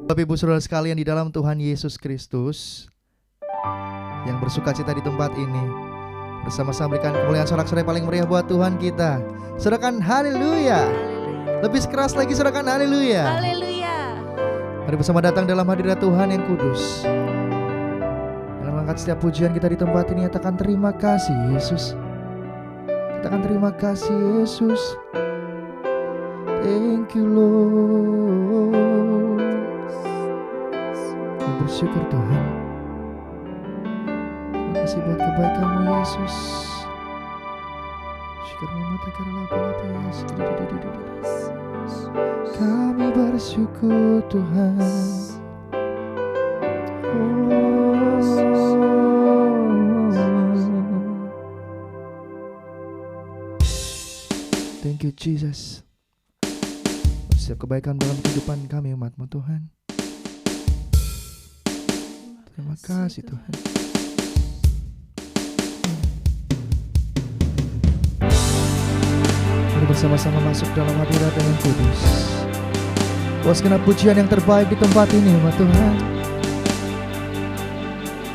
Bapak Ibu Saudara sekalian di dalam Tuhan Yesus Kristus yang bersuka cita di tempat ini, bersama-sama berikan kemuliaan sorak-sorai paling meriah buat Tuhan kita. Sorakan haleluya. Lebih keras lagi sorakan haleluya. Haleluya. Mari bersama datang dalam hadirat Tuhan yang kudus. Dalam angkat setiap pujian kita di tempat ini, katakan terima kasih Yesus. Katakan terima kasih Yesus. Thank you Lord. Bersyukur Tuhan. Terima kasih buat kebaikan-Mu Yesus. Syukur mata karena apa Yesus. Kami bersyukur Tuhan. Thank you Jesus. Setiap kebaikan dalam kehidupan kami umat-Mu Tuhan. Terima kasih Tuhan. Mari bersama-sama masuk dalam hadirat yang kudus. Puaskan pujian yang terbaik di tempat ini umat Tuhan.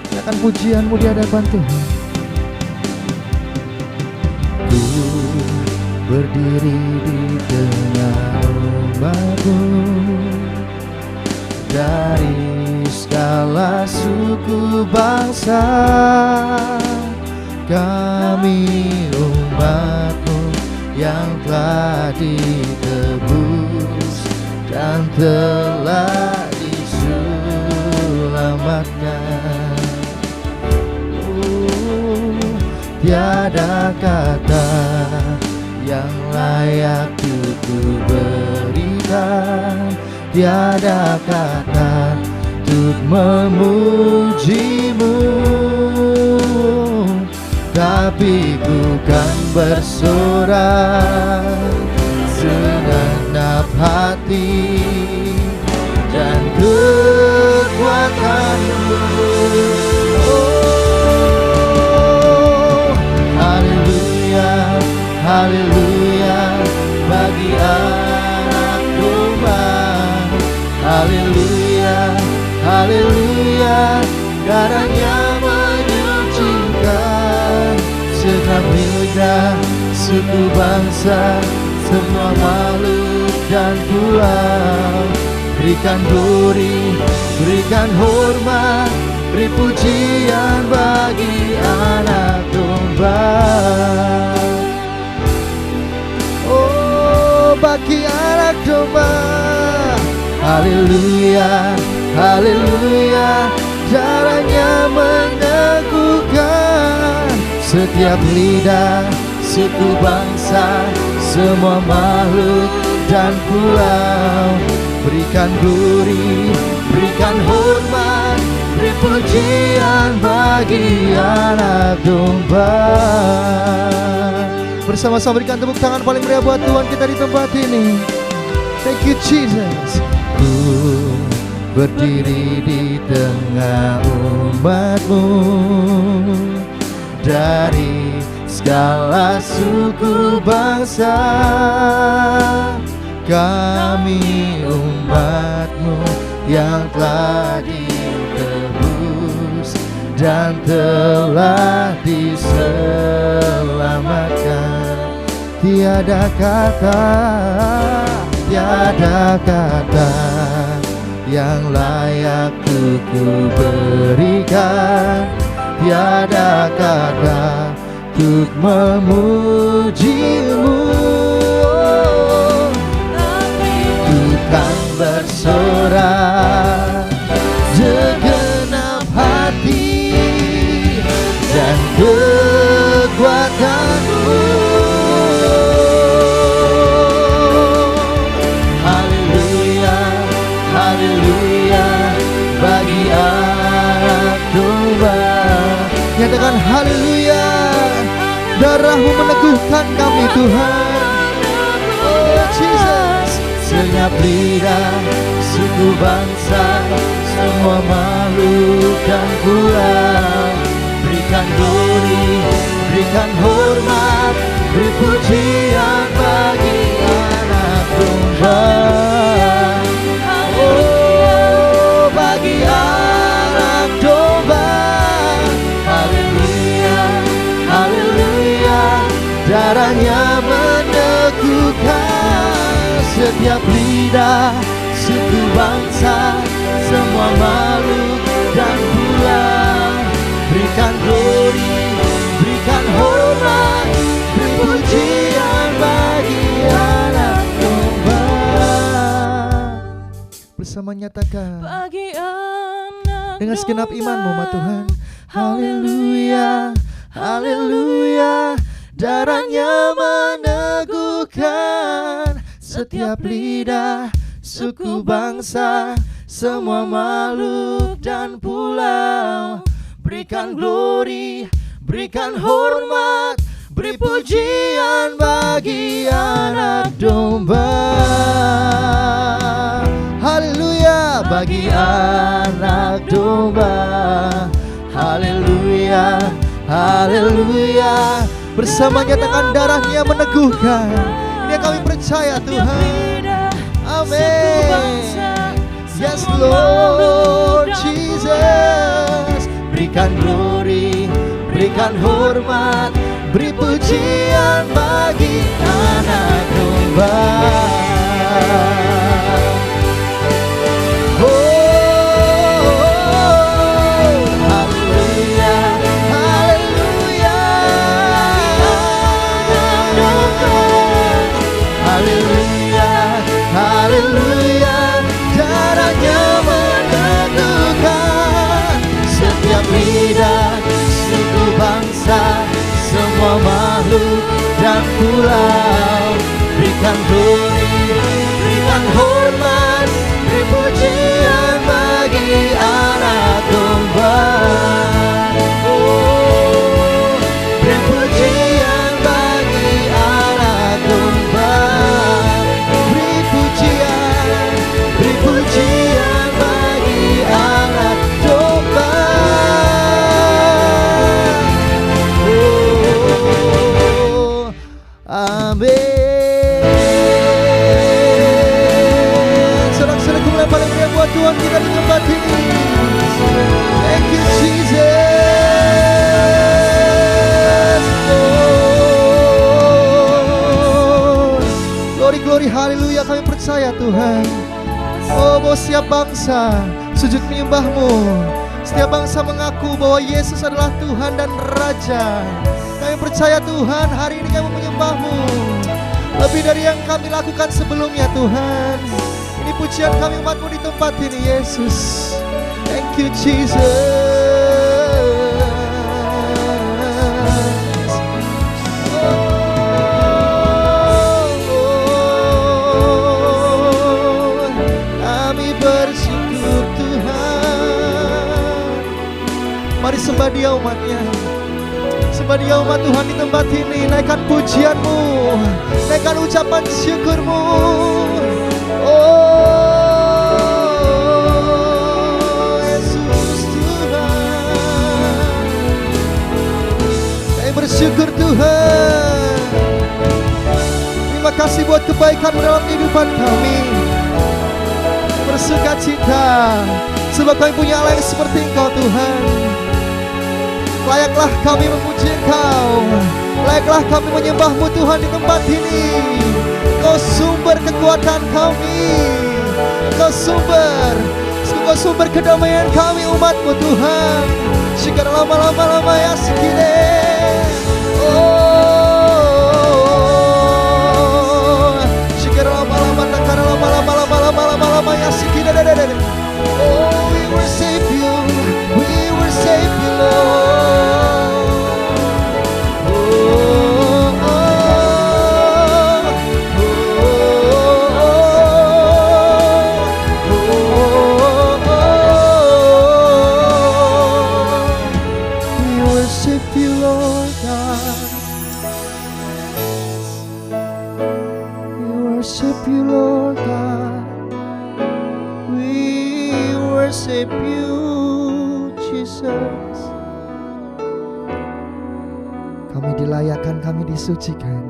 Silakan pujian-Mu di hadapan Tuhan. Ku berdiri di tengah umat-Mu, dari segala suku bangsa, kami umat-Mu yang telah ditebus dan telah diselamatkan. Tiada kata yang layak untuk ku berikan, tiada kata untuk memuji-Mu, tapi ku kan bersorak segenap hati dan kekuatan-Mu. Oh, haleluya, haleluya bagi anak domba. Haleluya, haleluya, darahnya menyucikan segenap lidah, suku bangsa, semua makhluk dan pulau. Berikan glory, berikan hormat, beri pujian bagi anak domba. Oh, bagi anak domba. Haleluya, haleluya, darahnya meneguhkan setiap lidah, suku bangsa, semua makhluk dan pulau. Berikan glory, berikan hormat, beri pujian bagi anak domba. Bersama-sama berikan tepuk tangan paling meriah buat Tuhan kita di tempat ini. Thank you Jesus. Ku berdiri di tengah umat-Mu, dari segala suku bangsa. Kami umat-Mu yang telah ditebus dan telah diselamatkan. Tiada kata yang layak ku berikan, tiada kata untuk memuji-Mu. Ku kan bersorak segenap hati dan kekuatan-Mu. Haleluya, haleluya bagi anak domba. Nyatakan haleluya. Darah-Mu meneguhkan kami Tuhan. Oh Jesus. Segenap lidah, suku bangsa, semua makhluk dan pulau, berikan glory, berikan hormat, beri pujian bagi anak domba. Oh, bagi anak domba. Haleluya, haleluya. Darahnya meneguhkan setiap lidah, suku bangsa, semua makhluk dan pulau. Berikan glory, berikan hormat, beri pujian bagi anak domba. Bersama nyatakan bagi anak dengan segenap domba. iman-Mu, Ma Tuhan. Haleluya, haleluya. Darahnya meneguhkan setiap lidah, suku bangsa, semua makhluk dan pulau. Berikan glory, berikan hormat, beri pujian bagi anak domba. Haleluya bagi anak domba. Haleluya, haleluya. Bersama nyatakan darahnya meneguhkan. Ini yang kami percaya Tuhan. Amin. Yes Lord Jesus. Berikan glory, berikan hormat, beri pujian bagi anak domba. Haleluya, darahnya meneguhkan setiap lidah, suku bangsa, semua makhluk dan pulau. Berikan glory, berikan hormat, beri pujian bagi anak domba. Oh, beri pujian bagi anak domba. Beri pujian bagi anak domba. Oh, amin. Sorak-sorai kemuliaan paling meriah buat Tuhan kita di tempat ini. Thank you Jesus. Oh, glory, glory, haleluya. Kami percaya Tuhan. Oh, bahwa setiap bangsa sujud menyembah-Mu. Setiap bangsa mengaku bahwa Yesus adalah Tuhan dan Raja. Kami percaya Tuhan, hari ini kami menyembah-Mu lebih dari yang kami lakukan sebelumnya Tuhan. Ini pujian kami umat-Mu di tempat ini Yesus. Thank you Jesus. Bersyukur Tuhan. Mari sembah Dia umatnya. Sembah Dia umat Tuhan di tempat ini. Naikkan pujian-Mu, naikkan ucapan syukur-Mu. Oh Yesus Tuhan. bersyukur Tuhan. Terima kasih buat kebaikan dalam kehidupan kami. Bersuka cita sebab kami punya Allah yang seperti Engkau Tuhan. Layaklah kami memuji Engkau, layaklah kami menyembah-Mu Tuhan di tempat ini. Kau sumber kekuatan kami, Kau sumber kedamaian kami umat-Mu Tuhan. Syukur lama-lama ya sikile. Oh, syukur lama-lama ya sikile. Oh, we worship you, Lord. Kami dilayakan, kami disucikan.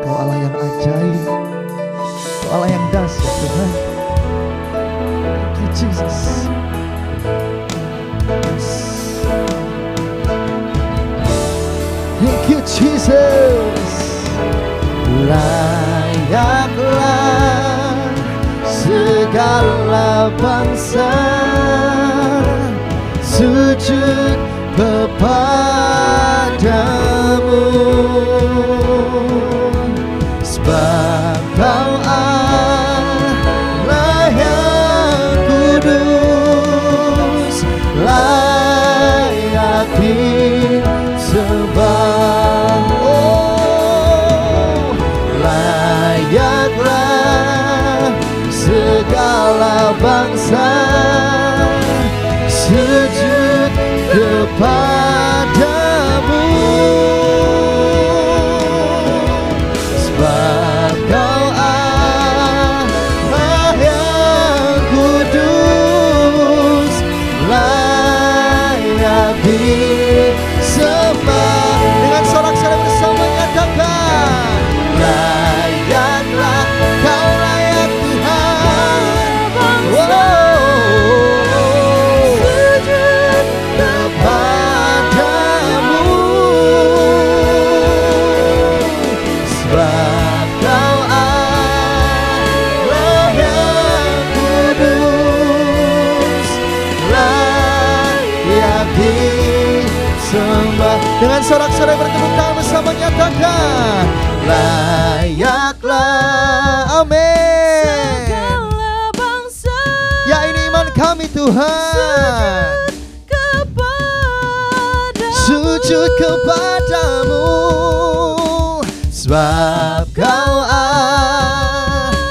Kau Allah yang ajaib, Kau Allah yang dahsyat Tuhan. Thank you Jesus. Thank you Jesus. Layaklah segala bangsa sujud kepadamu, sebab Kau Allah yang kudus, layak disembah. Oh, layaklah segala bangsa sujud kepadamu, sebab Kau Allah yang kudus, layak disembah. Dengan sorak-sorai bersama nyatakan, layaklah Kau layak Tuhan. Dengan sorak-sorai bertepuk tangan bersama nyatakan, layaklah, amin. Segala bangsa, ya ini iman kami Tuhan, sujud kepadamu, sebab Kau Allah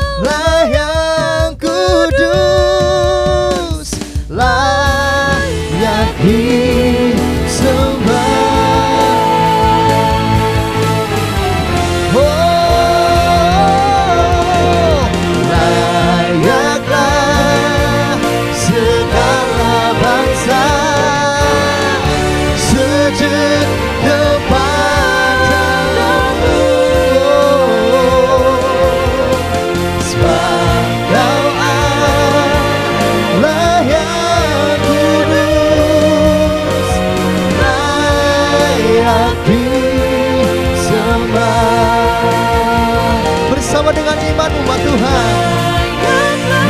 yang kudus, layak disembah. Bersama dengan iman umat Tuhan,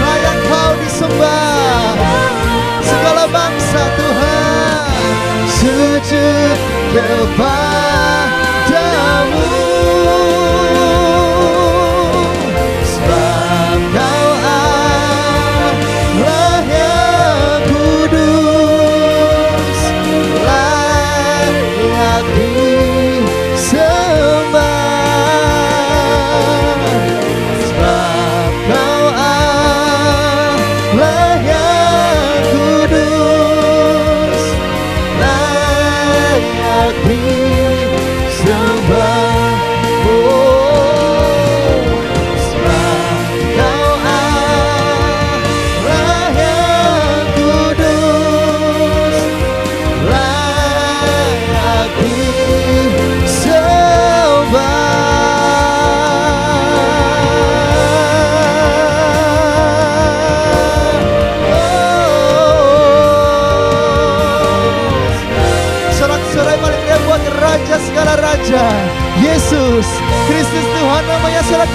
layak Kau disembah segala bangsa Tuhan, sujud kepadamu, sebab Kau Allah yang kudus, layak disembah.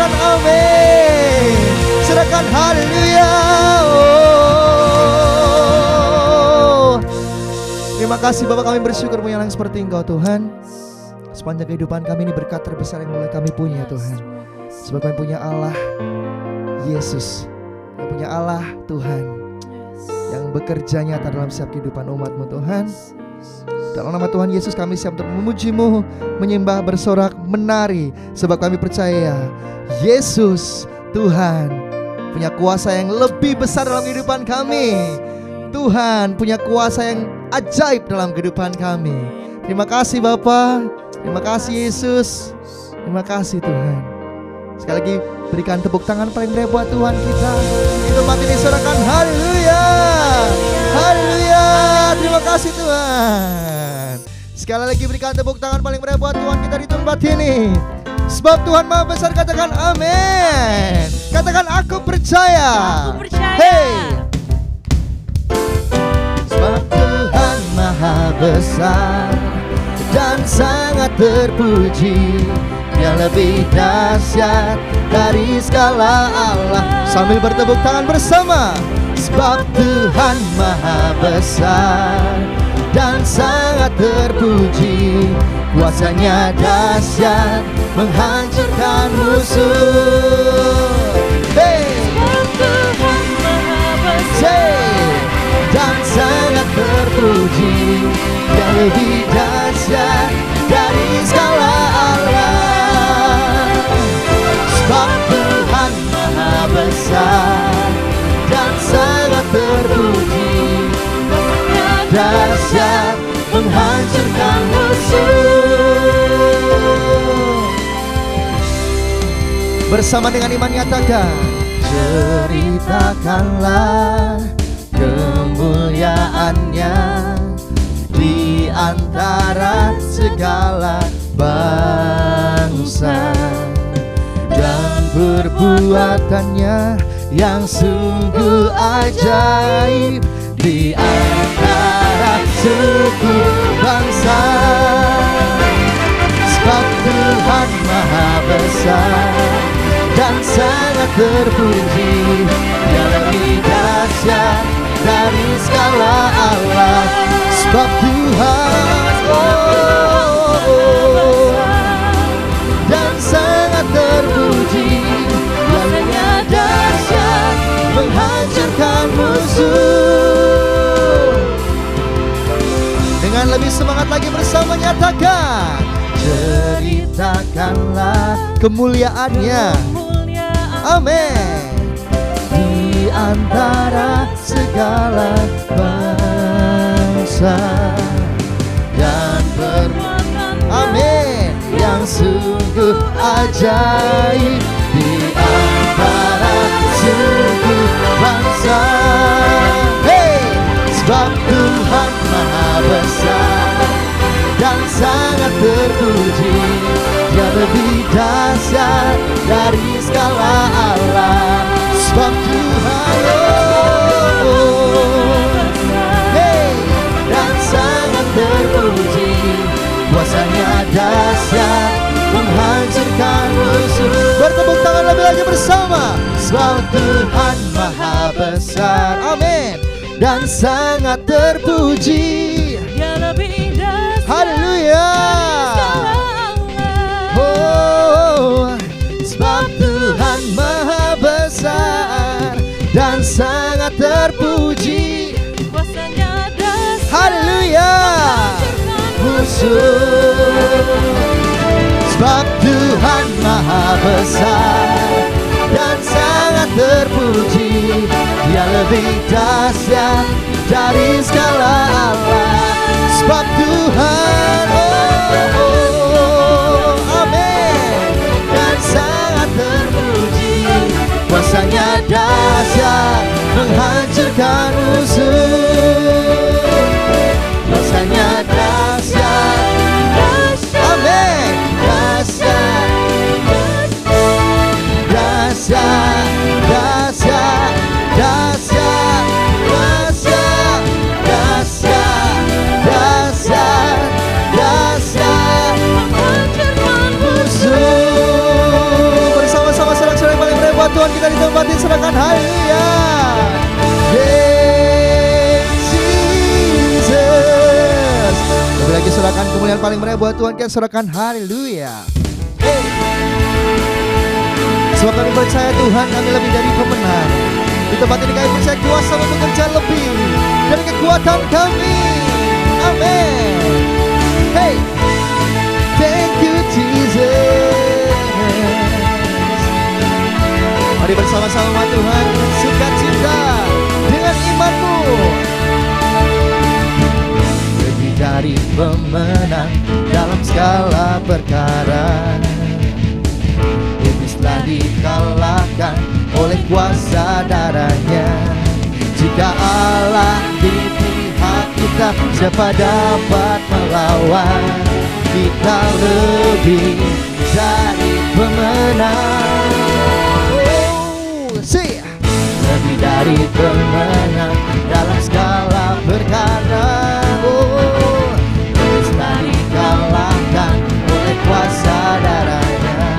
katakan amin. Serahkan haleluya. Terima kasih Bapak, kami bersyukur punya yang seperti Engkau Tuhan. Sepanjang kehidupan kami ini berkat terbesar yang mulai kami punya Tuhan. Sebab kami punya Allah Yesus, kami punya Allah Tuhan yang bekerja nyata dalam setiap kehidupan umat-Mu Tuhan. Dalam nama Tuhan Yesus kami siap untuk memuji-Mu, menyembah, bersorak, menari. Sebab kami percaya Yesus Tuhan punya kuasa yang lebih besar dalam kehidupan kami. Tuhan punya kuasa yang ajaib dalam kehidupan kami. Terima kasih Bapa, terima kasih Yesus, terima kasih Tuhan. Sekali lagi berikan tepuk tangan paling meriah buat Tuhan kita. Itu mati disorakan haleluya, haleluya. Terima kasih Tuhan. Sekali lagi berikan tepuk tangan paling meriah buat Tuhan kita di tempat ini. Sebab Tuhan Maha Besar, katakan amin. Katakan aku percaya. Aku percaya. Hey. Sebab Tuhan Maha Besar dan sangat terpuji, Dia lebih dahsyat dari segala Allah. Sambil bertepuk tangan bersama. Sebab Tuhan Maha Besar dan sangat terpuji, kuasanya dahsyat menghancurkan musuh. Hey. Sebab Tuhan Maha Besar Dan sangat terpuji, Dia lebih dahsyat dari segala Allah. Sebab Tuhan Maha Besar dan sangat terpuji, dahsyat menghancurkan musuh. Bersama dengan iman nyatakan, ceritakanlah kemuliaannya di antara segala bangsa, dan perbuatannya yang sungguh ajaib di antara suku bangsa. Sebab Tuhan Maha Besar dan sangat terpuji, Dia lebih dahsyat dari segala Allah. Sebab Tuhan dan sangat terpuji, Dia dahsyat menghancurkan musuh. Dengan lebih semangat lagi bersama nyatakan, ceritakanlah kemuliaannya. Amin. Di antara segala bangsa dan amin, yang sungguh ajaib di antara suku bangsa. Hey, sebab Tuhan Maha Besar dan sangat terpuji, Dia lebih dahsyat dari segala Allah. Sebab Tuhan hey, dan sangat terpuji, kuasanya dahsyat menghancurkan musuh. Bertepuk tangan lebih lagi bersama. Sebab Tuhan Maha Besar, amin, dan sangat terpuji, Dia lebih dahsyat haleluya. Oh, sebab Tuhan Maha Besar dan sangat terpuji, kuasanya dahsyat haleluya, musuh. Sebab Tuhan Maha Besar dan sangat terpuji, Dia lebih dahsyat dari segala Allah. Sebab Tuhan amin, dan sangat terpuji, kuasanya dahsyat menghancurkan musuh. Kuasanya dahsyat, amin, dahsyat, dahsyat, dahsyat, dahsyat, dahsyat, dahsyat, dahsyat, dahsyat, menghancurkan musuh. Bersama-sama nikmati, serahkan haleluya. Yeah, Jesus. Lebih lagi serahkan kemuliaan paling meriah buat Tuhan kita, serahkan haleluya. Hey. Sebab kami percaya Tuhan, kami lebih dari pemenang. Di tempat ini kami percaya kuasa bekerja lebih dari kekuatan kami. Amin. Hey, thank you Jesus. Mari bersama-sama Tuhan, sukacita dengan imanmu. Lebih dari pemenang dalam segala perkara, iblislah dikalahkan oleh kuasa darahnya. Jika Allah di pihak kita, siapa dapat melawan? Kita lebih dari pemenang. Lebih dari pemenang dalam segala perkara. Iblislah dikalahkan oleh kuasa darahnya.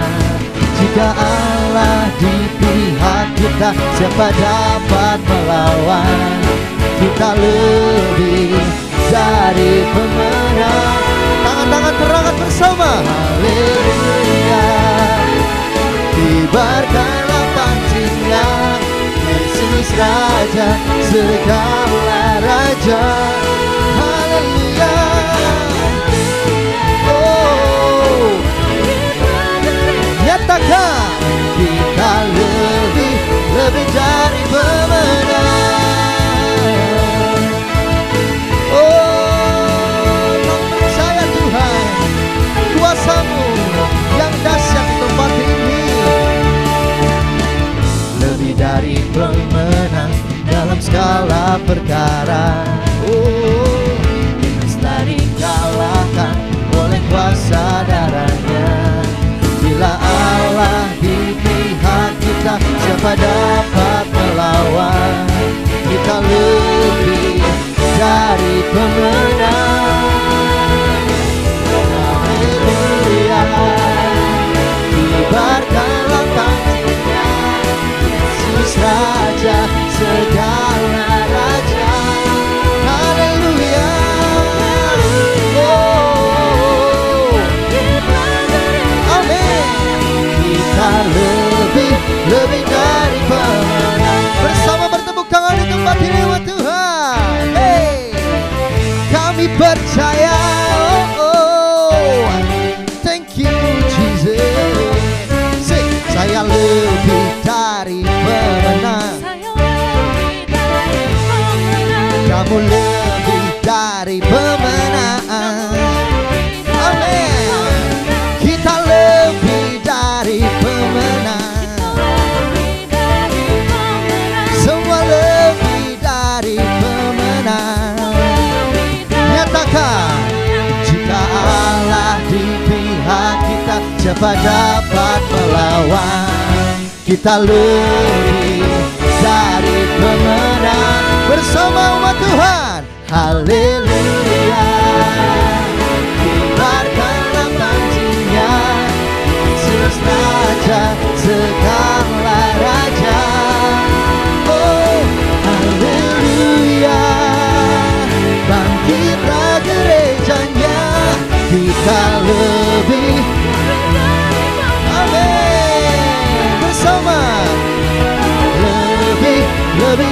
Jika Allah di pihak kita, siapa dapat melawan? Kita lebih dari pemenang. Tangan-tangan terangkat bersama. Haleluya. Kibarkanlah pancinya, Yesus Raja segala raja. Haleluya. Oh, nyatakan kita lebih dari pemenang. Oh, kau percaya Tuhan, kuasa-Mu yang dahsyat di tempat ini. Lebih dari pemenang dalam segala perkara. Oh, iblislah dikalahkan oleh kuasa darahnya. Bila Allah di pihak kita, siapa dapat melawan? Kita lebih dari pemenang. Haleluya. Kibarkanlah pancinya, Yesus Raja segala raja. Haleluya. Oh, amin. Kita lebih dari pemenang. Bersama bertepuk tangan di tempat ini buat Tuhan. Hey, kami percaya. Oh, thank you Jesus. Say, saya lebih dari pemenang. Kamu lebih dari pemenang. Amin. Kita lebih dari pemenang. Semua lebih dari pemenang. Nyatakan, jika Allah di pihak kita, siapa dapat melawan? Kita lebih dari pemenang. Bersama umat Tuhan, haleluya. Kibarkanlah pancinya, Yesus Raja segala raja. Oh, haleluya. Bangkitlah gerejanya, kita lebih. Amin. Bersama lebih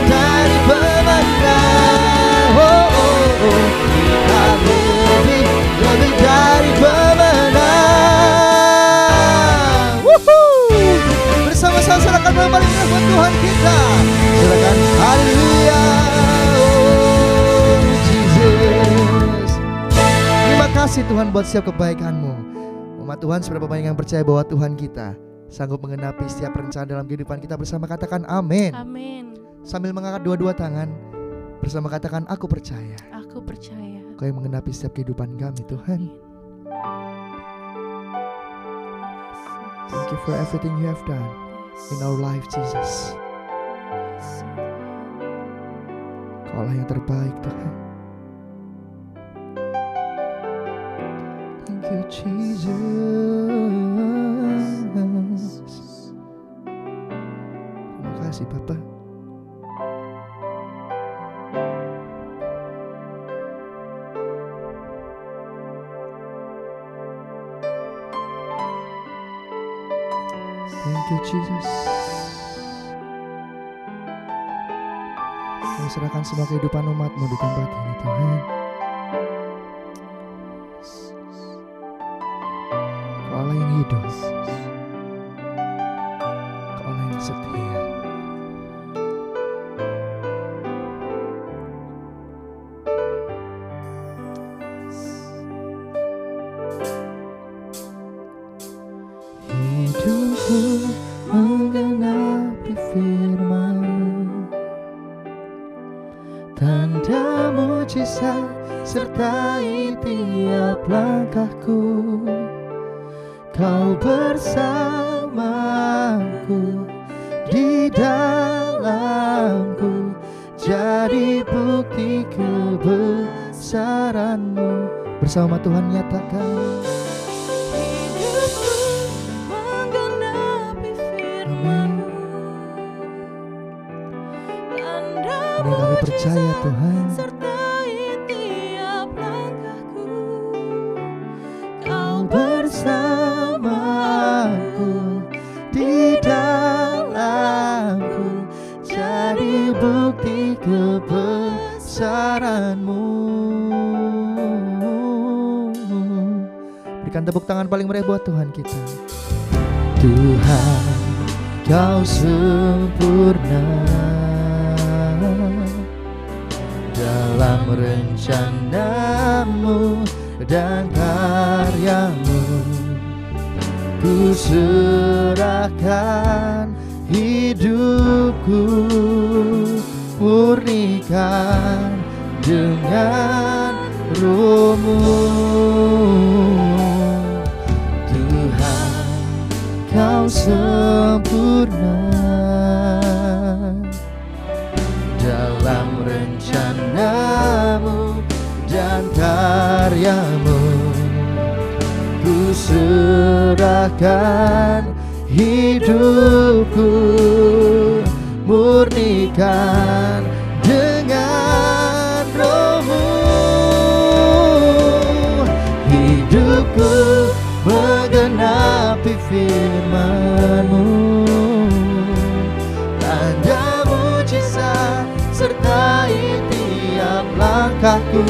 dari pemenang. Oh, oh, oh. Kita lebih dari pemenang. Woohoo. Bersama-sama serahkan paling indah buat Tuhan kita. Serahkan haleluya. Oh, Jesus. Terima kasih Tuhan buat setiap kebaikan-Mu. Umat Tuhan, seberapa banyak yang percaya bahwa Tuhan kita sanggup mengenapi setiap rencana dalam kehidupan kita. Bersama katakan amin. Amin. Sambil mengangkat dua-dua tangan, bersama katakan aku percaya. Aku percaya. Kau yang mengenapi setiap kehidupan kami Tuhan. Thank you for everything you have done in our life Jesus. Kaulah yang terbaik Tuhan. Thank you Jesus. Terima kasih Bapa. Thank you Jesus. Kami serahkan semua kehidupan umat-Mu di tempat ini Tuhan. Kau Allah yang hidup, Kau Allah yang setia. Hidupku menggenapi firman-Mu, tanda mujizat sertai tiap langkahku. Kau bersamaku, di dalamku, jadi bukti kebesaran-Mu. Bersama Tuhan nyatakan. Ini kami percaya Tuhan, sertai tiap langkahku. Kau bersamaku, di dalamku, jadi bukti kebesaran-Mu. Berikan tepuk tangan paling meriah buat Tuhan kita. Tuhan, Kau sempurna dalam rencana-Mu dan karya-Mu. Ku serahkan hidupku, murnikan dengan Roh-Mu. Tuhan, Kau sempurna dalam rencana-Mu dan karya-Mu. Ku serahkan hidupku, murnikan dengan Roh-Mu. Hidupku menggenapi firman-Mu, tanda mujizat sertai tiap langkahku.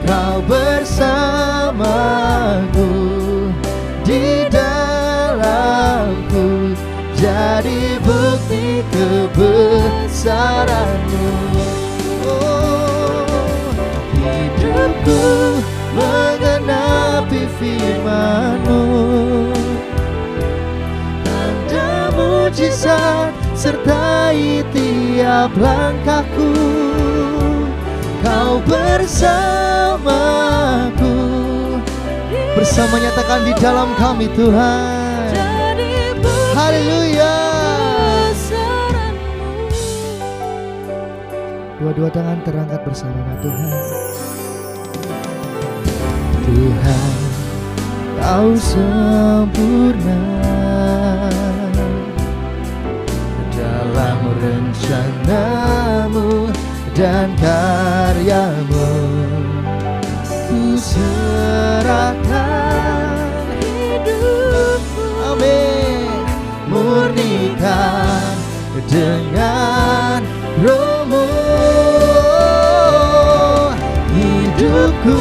Kau bersamaku, di dalamku, jadi bukti kebesaran-Mu. Oh, hidupku menggenapi firman-Mu, tanda mujizat sertai tiap langkahku. Kau bersamaku, bersama nyatakan di dalam kami Tuhan. Haleluya. Dua-dua tangan terangkat bersama Tuhan. Tuhan, Kau sempurna dalam rencana-Mu dan karya-Mu. Ku serahkan hidupku, amin, murnikan dengan Roh-Mu. Hidupku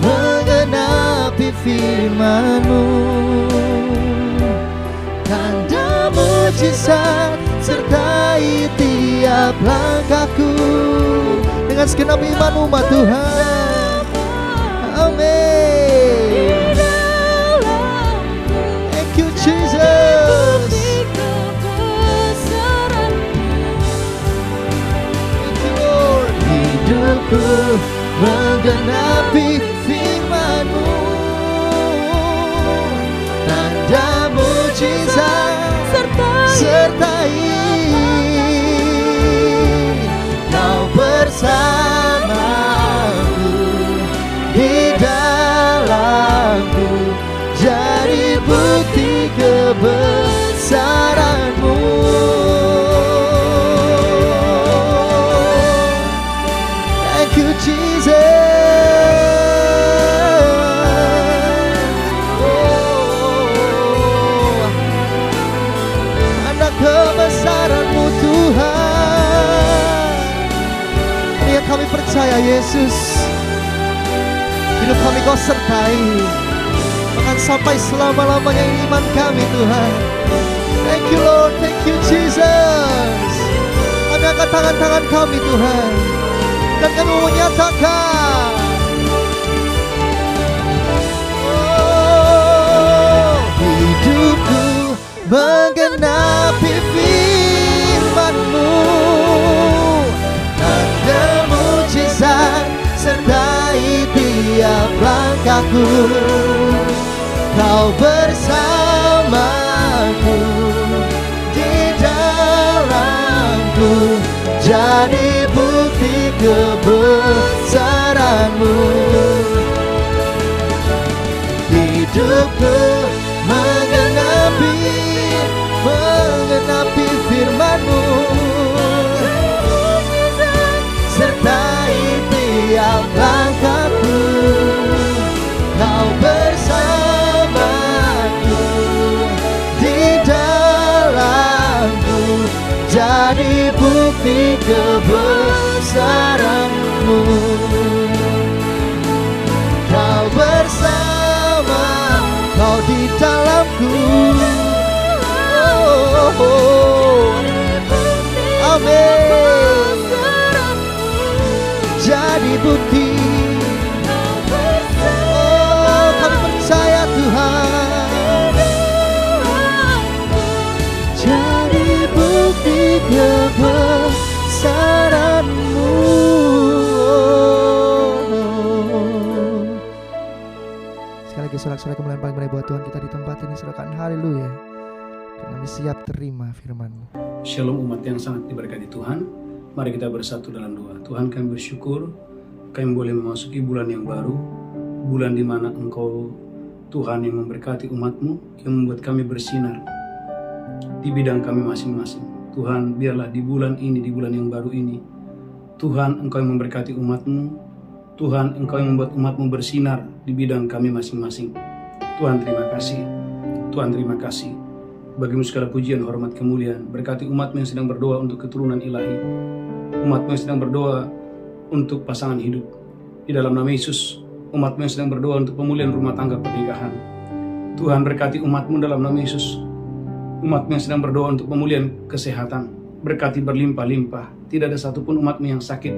menggenapi firman-Mu, tanda mujizat sertai tiap langkahku. Dengan segenap iman umat Tuhan, amin. Thank you Jesus. Thank you Lord. Hidupku menggenapi firman-Mu, tanda mujizat sertai. Kau bersamaku, di dalamku, jadi bukti kebesaran-Mu. percaya Yesus, hidup kami Kau sertai, bahkan sampai selama-lamanya ini iman kami Tuhan. Thank you Lord, thank you Jesus. Kami angkat tangan-tangan kami Tuhan, dan kami menyatakan, oh, hidupku menggenapi firman-Mu, tanda mujizat sertai tiap langkahku. Kau bersamaku, di dalamku, jadi bukti kebesaran-Mu. Hidupku menggenapi firman-Mu, sertai tiap langkahku. Kau bersamaku, di dalamku, jadi bukti kebesaran-Mu. Kau bersama, Kau di dalamku. Amin. Jadi bukti. Oh, kami percaya Tuhan. Jadi bukti kebesaran-Mu. Sekali lagi sorak-sorai kemuliaan paling baik buat Tuhan kita di tempat ini. Serahkan haleluya. Dan kami siap terima firman-Mu. Shalom umat yang sangat diberkati Tuhan. Mari kita bersatu dalam doa. Tuhan, kami bersyukur kami boleh memasuki bulan yang baru, bulan di mana Engkau Tuhan yang memberkati umat-Mu, yang membuat kami bersinar di bidang kami masing-masing. Tuhan, biarlah di bulan ini, di bulan yang baru ini, Tuhan, Engkau yang memberkati umat-Mu. Tuhan, Engkau yang membuat umat-Mu bersinar di bidang kami masing-masing. Tuhan, terima kasih. Tuhan, terima kasih. Bagimu segala pujian, hormat, kemuliaan. Berkati umat-Mu yang sedang berdoa untuk keturunan ilahi, umat-Mu yang sedang berdoa untuk pasangan hidup. Di dalam nama Yesus, umat-Mu yang sedang berdoa untuk pemulihan rumah tangga pernikahan. Tuhan, berkati umat-Mu dalam nama Yesus. Umat-Mu yang sedang berdoa untuk pemulihan kesehatan. Berkati berlimpah-limpah. Tidak ada satupun umat-Mu yang sakit.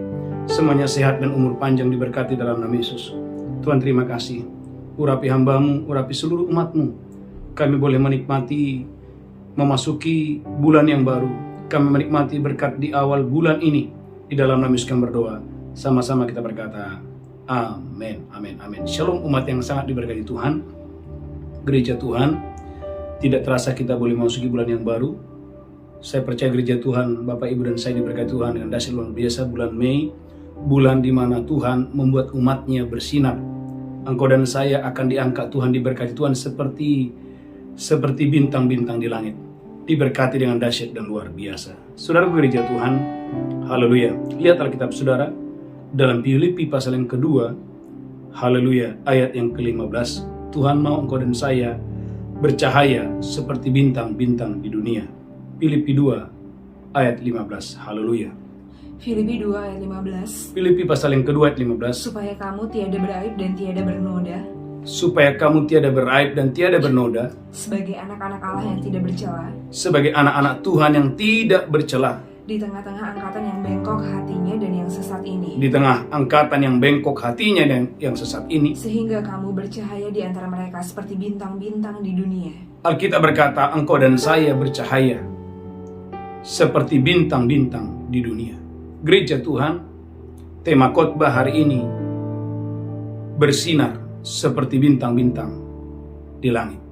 Semuanya sehat dan umur panjang diberkati dalam nama Yesus. Tuhan, terima kasih. Urapi hamba-Mu, urapi seluruh umat-Mu. Kami boleh menikmati memasuki bulan yang baru. Kami menikmati berkat di awal bulan ini. Di dalam nama Yesus kami berdoa. Sama-sama kita berkata, amin, amin, amin. Shalom umat yang sangat diberkati Tuhan. Gereja Tuhan, tidak terasa kita boleh memasuki bulan yang baru. Saya percaya gereja Tuhan, Bapak, Ibu, dan saya diberkati Tuhan dengan dahsyat luar biasa. Bulan Mei, bulan di mana Tuhan membuat umatnya bersinar. Engkau dan saya akan diangkat Tuhan, diberkati Tuhan seperti bintang-bintang di langit. Diberkati dengan dahsyat dan luar biasa. Saudara gereja Tuhan, haleluya. Lihat Alkitab saudara dalam Filipi pasal yang kedua, haleluya, ayat yang ke-15. Tuhan mau engkau dan saya bercahaya seperti bintang-bintang di dunia. Filipi 2 ayat 15, haleluya. Filipi 2 ayat 15. Filipi pasal yang kedua ayat 15. Supaya kamu tiada beraib dan tiada bernoda, Supaya kamu tiada beraib dan tiada bernoda, sebagai anak-anak Allah yang tidak bercela, sebagai anak-anak Tuhan yang tidak bercela, di tengah-tengah angkatan yang bengkok hatinya dan yang sesat ini, di tengah angkatan yang bengkok hatinya dan yang sesat ini, sehingga kamu bercahaya di antara mereka seperti bintang-bintang di dunia. Alkitab berkata, engkau dan saya bercahaya seperti bintang-bintang di dunia. Gereja Tuhan, tema khotbah hari ini, bersinar seperti bintang-bintang di langit.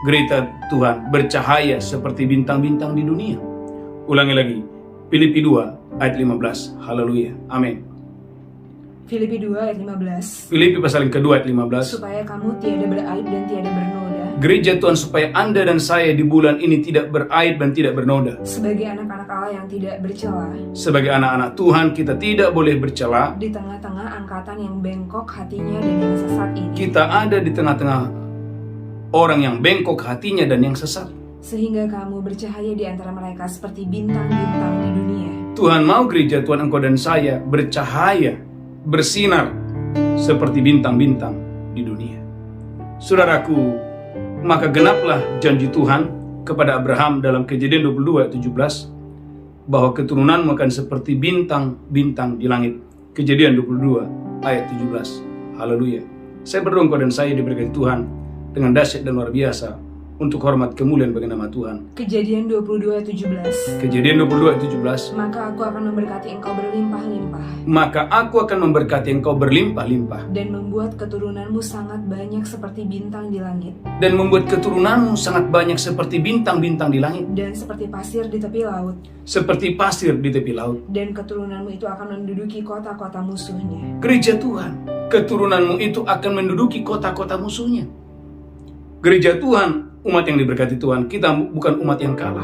Gereja Tuhan, bercahaya seperti bintang-bintang di dunia. Ulangi lagi, Filipi 2 ayat 15, haleluya, amin. Filipi 2 ayat 15. Filipi pasal yang kedua ayat 15. Supaya kamu tiada beraib dan tiada bernoda, Gereja Tuhan, supaya Anda dan saya di bulan ini tidak beraib dan tidak bernoda. sebagai anak-anak Allah yang tidak bercela, Sebagai anak-anak Tuhan, kita tidak boleh bercela. di tengah-tengah angkatan yang bengkok hatinya dan yang sesat ini, Kita ada di tengah-tengah orang yang bengkok hatinya dan yang sesat. sehingga kamu bercahaya di antara mereka seperti bintang-bintang di dunia. Tuhan mau gereja Tuhan, engkau dan saya bercahaya bersinar seperti bintang-bintang di dunia. Saudaraku, maka genaplah janji Tuhan kepada Abraham dalam Kejadian 22 ayat 17 bahwa keturunanmu akan seperti bintang-bintang di langit. Kejadian 22 ayat 17. Haleluya. Saya berdoa engkau dan saya diberkati Tuhan dengan dahsyat dan luar biasa untuk hormat kemuliaan bagi nama Tuhan. Kejadian 22 ayat 17. Kejadian 22 ayat 17. Maka aku akan memberkati engkau berlimpah-limpah. Maka aku akan memberkati engkau berlimpah-limpah. Dan membuat keturunanmu sangat banyak seperti bintang di langit. Dan membuat keturunanmu sangat banyak seperti bintang-bintang di langit. Dan seperti pasir di tepi laut. Seperti pasir di tepi laut. Dan keturunanmu itu akan menduduki kota-kota musuhnya. Gereja Tuhan, keturunanmu itu akan menduduki kota-kota musuhnya. Gereja Tuhan, umat yang diberkati Tuhan, kita bukan umat yang kalah.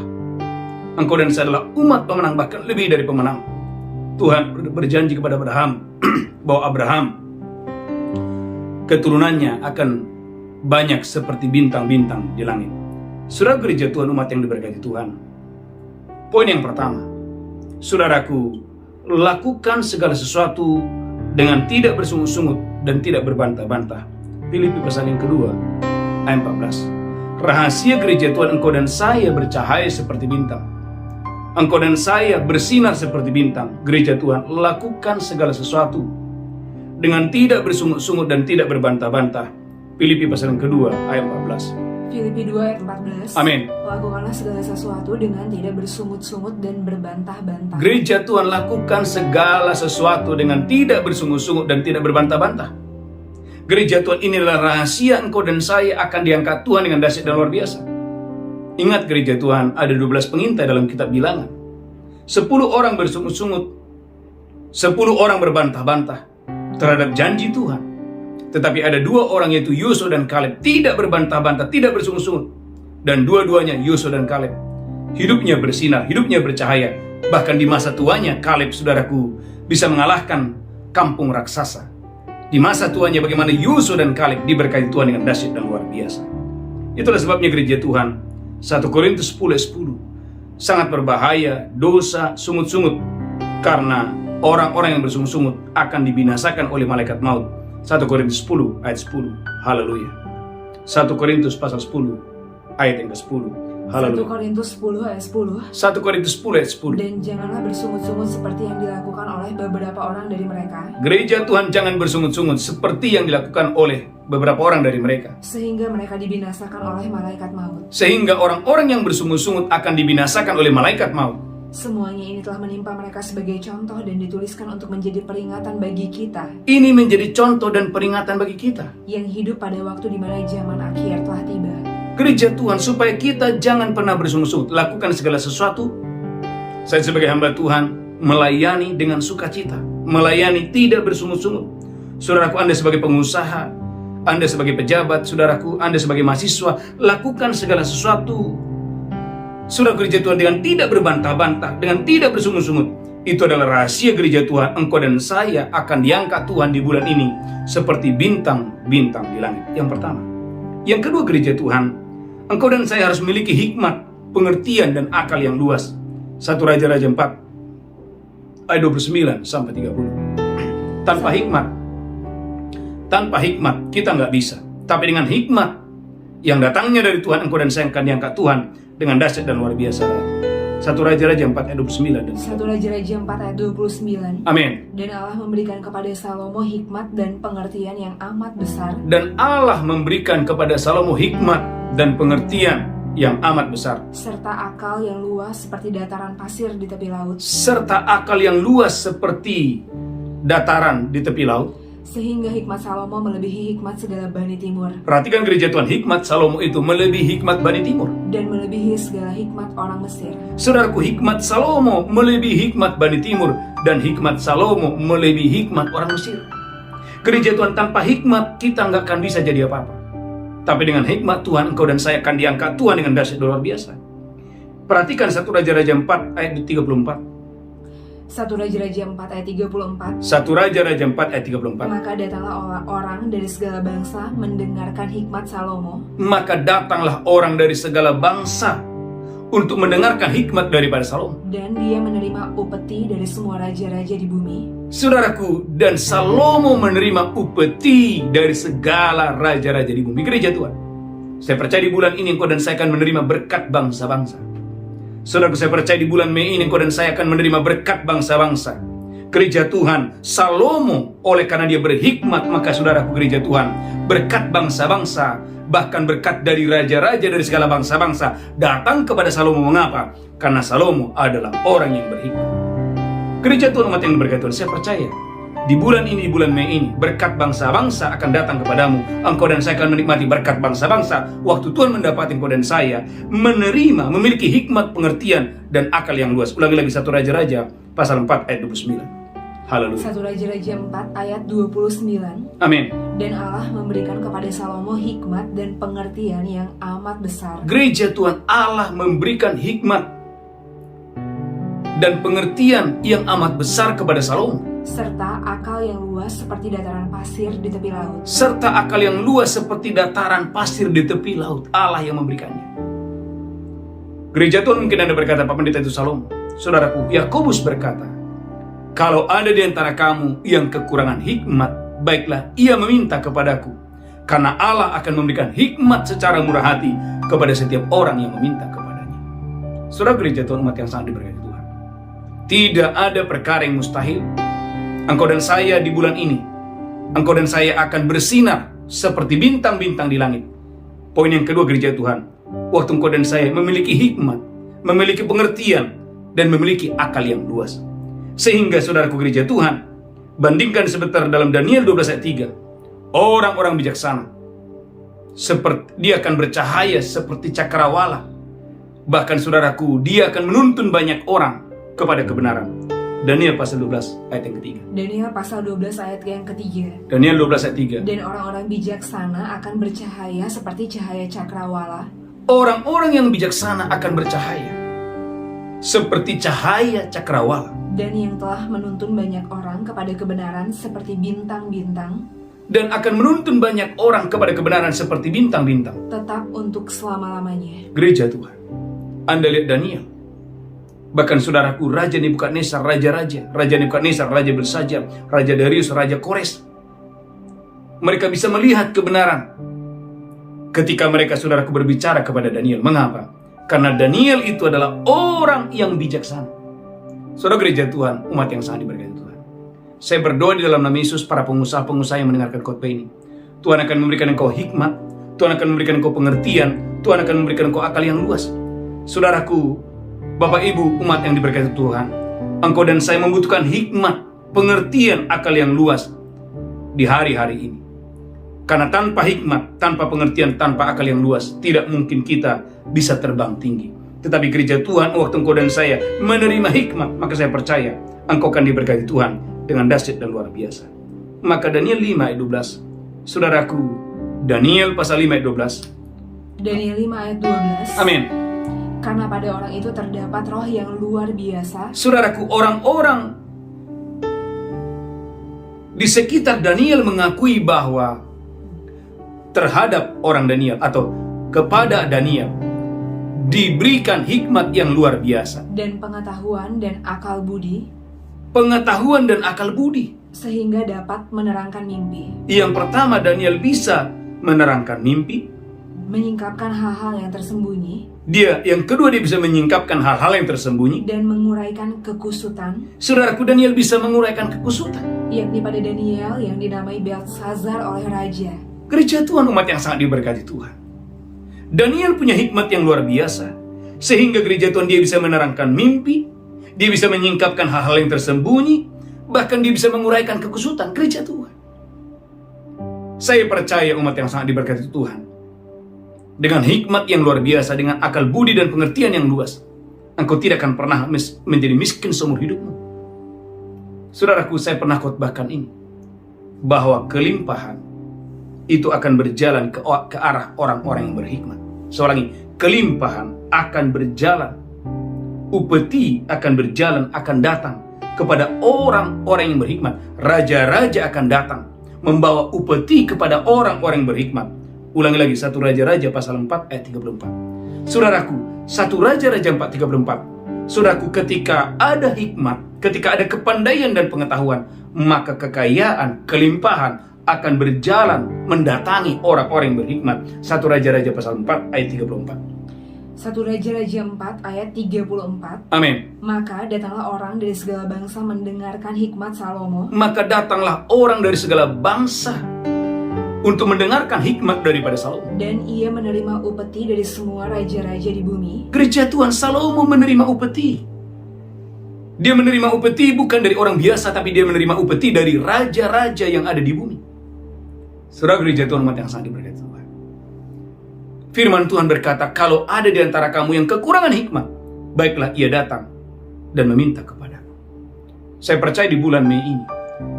Engkau dan saya adalah umat pemenang, bahkan lebih dari pemenang. Tuhan berjanji kepada Abraham bahwa Abraham keturunannya akan banyak seperti bintang-bintang di langit. Saudara gereja Tuhan, umat yang diberkati Tuhan, poin yang pertama, saudaraku, lakukan segala sesuatu dengan tidak bersungut-sungut dan tidak berbantah-bantah. Filipi pasal yang kedua ayat 14. Rahasia gereja Tuhan, engkau dan saya bercahaya seperti bintang. Engkau dan saya bersinar seperti bintang. Gereja Tuhan, lakukan segala sesuatu dengan tidak bersungut-sungut dan tidak berbantah-bantah. Filipi pasal yang kedua ayat 14. Filipi 2 ayat 14. Amin. Lakukanlah segala sesuatu dengan tidak bersungut-sungut dan berbantah-bantah. Gereja Tuhan, lakukan segala sesuatu dengan tidak bersungut-sungut dan tidak berbantah-bantah. Gereja Tuhan, inilah rahasia engkau dan saya akan diangkat Tuhan dengan dahsyat dan luar biasa. Ingat gereja Tuhan, ada 12 pengintai dalam kitab Bilangan. 10 orang bersungut-sungut, 10 orang berbantah-bantah terhadap janji Tuhan. Tetapi ada 2 orang, yaitu Yosua dan Kaleb, tidak berbantah-bantah, tidak bersungut-sungut. Dan dua-duanya, Yosua dan Kaleb, hidupnya bersinar, hidupnya bercahaya. Bahkan di masa tuanya, Kaleb, saudaraku, bisa mengalahkan kampung raksasa. Di masa tuanya bagaimana Yosua dan Kaleb diberkati Tuhan dengan dahsyat dan luar biasa. Itulah sebabnya gereja Tuhan, 1 Korintus 10:10, sangat berbahaya dosa sungut-sungut, karena orang-orang yang bersungut-sungut akan dibinasakan oleh malaikat maut. 1 Korintus 10 ayat 10. Haleluya. 1 Korintus pasal 10 ayat yang ke-10. 1 Korintus 10 ayat 10. 1 Korintus 10 ayat 10. Dan janganlah bersungut-sungut seperti yang dilakukan oleh beberapa orang dari mereka. Gereja Tuhan, jangan bersungut-sungut seperti yang dilakukan oleh beberapa orang dari mereka, sehingga mereka dibinasakan oleh malaikat maut. Sehingga orang-orang yang bersungut-sungut akan dibinasakan oleh malaikat maut. Semuanya ini telah menimpa mereka sebagai contoh dan dituliskan untuk menjadi peringatan bagi kita Ini menjadi contoh dan peringatan bagi kita yang hidup pada waktu di mana zaman akhir telah tiba. Gereja Tuhan, supaya kita jangan pernah bersungut-sungut, lakukan segala sesuatu. Saya sebagai hamba Tuhan melayani dengan sukacita, melayani tidak bersungut-sungut. Saudaraku, Anda sebagai pengusaha, Anda sebagai pejabat, saudaraku, Anda sebagai mahasiswa, lakukan segala sesuatu, saudara gereja Tuhan, dengan tidak berbantah-bantah, dengan tidak bersungut-sungut. Itu adalah rahasia gereja Tuhan. Engkau dan saya akan diangkat Tuhan di bulan ini seperti bintang-bintang di langit. Yang pertama. Yang kedua, gereja Tuhan, engkau dan saya harus memiliki hikmat, pengertian, dan akal yang luas. 1 Raja-Raja 4 ayat 29 sampai 30. Tanpa hikmat kita nggak bisa. Tapi dengan hikmat yang datangnya dari Tuhan, engkau dan saya akan diangkat Tuhan dengan dahsyat dan luar biasa. 1 Raja-Raja 4 ayat 29 dan 1 Raja-Raja 4 ayat 29. Amin. Dan Allah memberikan kepada Salomo hikmat dan pengertian yang amat besar. Dan Allah memberikan kepada Salomo hikmat dan pengertian yang amat besar, serta akal yang luas seperti dataran pasir di tepi laut. Serta akal yang luas seperti dataran di tepi laut. Sehingga hikmat Salomo melebihi hikmat segala Bani Timur. Perhatikan gereja Tuhan, hikmat Salomo itu melebihi hikmat Bani Timur. Dan melebihi segala hikmat orang Mesir. Saudaraku, hikmat Salomo melebihi hikmat Bani Timur. Dan hikmat Salomo melebihi hikmat orang Mesir. Gereja Tuhan, tanpa hikmat kita nggak akan bisa jadi apa-apa. Tapi dengan hikmat Tuhan, engkau dan saya akan diangkat Tuhan dengan dahsyat luar biasa. Perhatikan 1 Raja-Raja 4 ayat 34. 1 Raja-Raja 4 ayat 34. 1 Raja-Raja 4 ayat 34. Maka datanglah orang dari segala bangsa mendengarkan hikmat Salomo. Maka datanglah orang dari segala bangsa untuk mendengarkan hikmat daripada Salomo. Dan dia menerima upeti dari semua raja-raja di bumi. Saudaraku, dan Salomo menerima upeti dari segala raja-raja di bumi. Gereja Tuhan, saya percaya di bulan ini engkau dan saya akan menerima berkat bangsa-bangsa. Saudaraku, saya percaya di bulan Mei ini engkau dan saya akan menerima berkat bangsa-bangsa. Gereja Tuhan, Salomo oleh karena dia berhikmat, maka saudaraku gereja Tuhan, berkat bangsa-bangsa, bahkan berkat dari raja-raja dari segala bangsa-bangsa datang kepada Salomo. Mengapa? Karena Salomo adalah orang yang berhikmat. Gereja Tuhan, umat yang berkat Tuhan, saya percaya di bulan ini, di bulan Mei ini, berkat bangsa-bangsa akan datang kepadamu. Engkau dan saya akan menikmati berkat bangsa-bangsa. Waktu Tuhan mendapati engkau dan saya menerima, memiliki hikmat, pengertian, dan akal yang luas. Ulangi lagi 1 Raja-Raja pasal 4 ayat 29. Haleluya. 1 Raja-Raja 4 ayat 29. Amin. Dan Allah memberikan kepada Salomo hikmat dan pengertian yang amat besar. Gereja Tuhan, Allah memberikan hikmat dan pengertian yang amat besar kepada Salomo, serta akal yang luas seperti dataran pasir di tepi laut. serta akal yang luas seperti dataran pasir di tepi laut. Allah yang memberikannya. Gereja Tuhan, mungkin Anda berkata, Pak Pendeta itu Salomo. Saudaraku, Yakobus berkata, kalau ada di antara kamu yang kekurangan hikmat, baiklah ia meminta kepadaku, karena Allah akan memberikan hikmat secara murah hati kepada setiap orang yang meminta kepadanya. Saudara gereja Tuhan, umat yang sangat diberkati Tuhan, tidak ada perkara yang mustahil. Engkau dan saya di bulan ini, engkau dan saya akan bersinar seperti bintang-bintang di langit. Poin yang kedua gereja Tuhan, waktu engkau dan saya memiliki hikmat, memiliki pengertian, dan memiliki akal yang luas. Sehingga saudaraku gereja Tuhan, bandingkan sebentar dalam Daniel 12 ayat 3. Orang-orang bijaksana, seperti dia akan bercahaya seperti cakrawala. Bahkan saudaraku, dia akan menuntun banyak orang kepada kebenaran. Daniel pasal 12 ayat yang ketiga. Daniel pasal 12 ayat yang ketiga. Daniel 12 ayat 3. Dan orang-orang bijaksana akan bercahaya seperti cahaya cakrawala. Orang-orang yang bijaksana akan bercahaya seperti cahaya cakrawala. Dan yang telah menuntun banyak orang kepada kebenaran seperti bintang-bintang. Dan akan menuntun banyak orang kepada kebenaran seperti bintang-bintang. Tetap untuk selama-lamanya. Gereja Tuhan, Anda lihat Daniel. Bahkan saudaraku, Raja Nebukadnezar, raja-raja, Raja Nebukadnezar, Raja Belsajar, Raja Darius, Raja Kores, mereka bisa melihat kebenaran ketika mereka saudaraku berbicara kepada Daniel. Mengapa? Karena Daniel itu adalah orang yang bijaksana. Saudara gereja Tuhan, umat yang sangat diberkati Tuhan, saya berdoa di dalam nama Yesus, para pengusaha-pengusaha yang mendengarkan khotbah ini, Tuhan akan memberikan engkau hikmat, Tuhan akan memberikan engkau pengertian, Tuhan akan memberikan engkau akal yang luas. Saudaraku, Bapak Ibu, umat yang diberkati Tuhan, engkau dan saya membutuhkan hikmat, pengertian, akal yang luas di hari-hari ini. Karena tanpa hikmat, tanpa pengertian, tanpa akal yang luas, tidak mungkin kita bisa terbang tinggi. Tetapi gereja Tuhan, waktu engkau dan saya menerima hikmat, maka saya percaya engkau akan diberkati Tuhan dengan dahsyat dan luar biasa. Maka Daniel 5 ayat 12. Saudaraku, Daniel pasal 5 ayat 12. Daniel 5 ayat 12. Amin. Karena pada orang itu terdapat roh yang luar biasa. Saudaraku, orang-orang di sekitar Daniel mengakui bahwa terhadap orang Daniel atau kepada Daniel diberikan hikmat yang luar biasa. Dan pengetahuan dan akal budi. Pengetahuan dan akal budi. Sehingga dapat menerangkan mimpi. Yang pertama, Daniel bisa menerangkan mimpi. Menyingkapkan hal-hal yang tersembunyi. Yang kedua, dia bisa menyingkapkan hal-hal yang tersembunyi. Dan menguraikan kekusutan. Saudaraku, Daniel bisa menguraikan kekusutan. Yakni pada Daniel yang dinamai Belsazar oleh raja. Gereja Tuhan, umat yang sangat diberkati Tuhan, Daniel punya hikmat yang luar biasa. Sehingga gereja Tuhan, dia bisa menerangkan mimpi. Dia bisa menyingkapkan hal-hal yang tersembunyi. Bahkan dia bisa menguraikan kekusutan. Gereja Tuhan, saya percaya umat yang sangat diberkati Tuhan, dengan hikmat yang luar biasa, dengan akal budi dan pengertian yang luas, engkau tidak akan pernah menjadi miskin seumur hidupmu. Saudaraku, saya pernah khotbahkan ini, bahwa kelimpahan itu akan berjalan ke arah orang-orang yang berhikmat. Seorang kelimpahan akan berjalan, upeti akan berjalan, akan datang kepada orang-orang yang berhikmat. Raja-raja akan datang membawa upeti kepada orang-orang yang berhikmat. Ulangi lagi, 1 Raja-Raja pasal 4 ayat 34. Saudaraku, 1 Raja-Raja 4:34. Saudaraku, ketika ada hikmat, ketika ada kepandaian dan pengetahuan, maka kekayaan, kelimpahan akan berjalan mendatangi orang-orang yang berhikmat. 1 Raja-Raja pasal 4 ayat 34. 1 Raja-Raja 4 ayat 34. Amin. Maka datanglah orang dari segala bangsa mendengarkan hikmat Salomo. Maka datanglah orang dari segala bangsa untuk mendengarkan hikmat daripada Salomo. Dan ia menerima upeti dari semua raja-raja di bumi. Gereja Tuhan, Salomo menerima upeti. Dia menerima upeti bukan dari orang biasa, tapi dia menerima upeti dari raja-raja yang ada di bumi. Saudara gereja Tuhan, umat yang sangat diberkati Tuhan. Firman Tuhan berkata, kalau ada di antara kamu yang kekurangan hikmat, baiklah ia datang dan meminta kepadaku. Saya percaya di bulan Mei ini,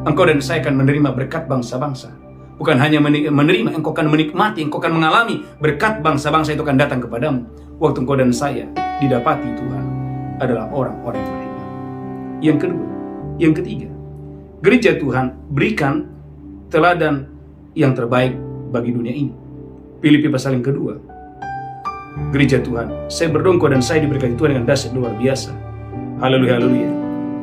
engkau dan saya akan menerima berkat bangsa-bangsa. Bukan hanya menerima, engkau akan menikmati, engkau akan mengalami berkat bangsa-bangsa itu akan datang kepadamu. Waktu engkau dan saya didapati Tuhan adalah orang-orang yang berhikmat. Yang kedua, yang ketiga, gereja Tuhan berikan teladan yang terbaik bagi dunia ini. Filipi pasal yang kedua. Gereja Tuhan, saya berdoa engkau dan saya diberkati Tuhan dengan dahsyat luar biasa. Haleluya, haleluya.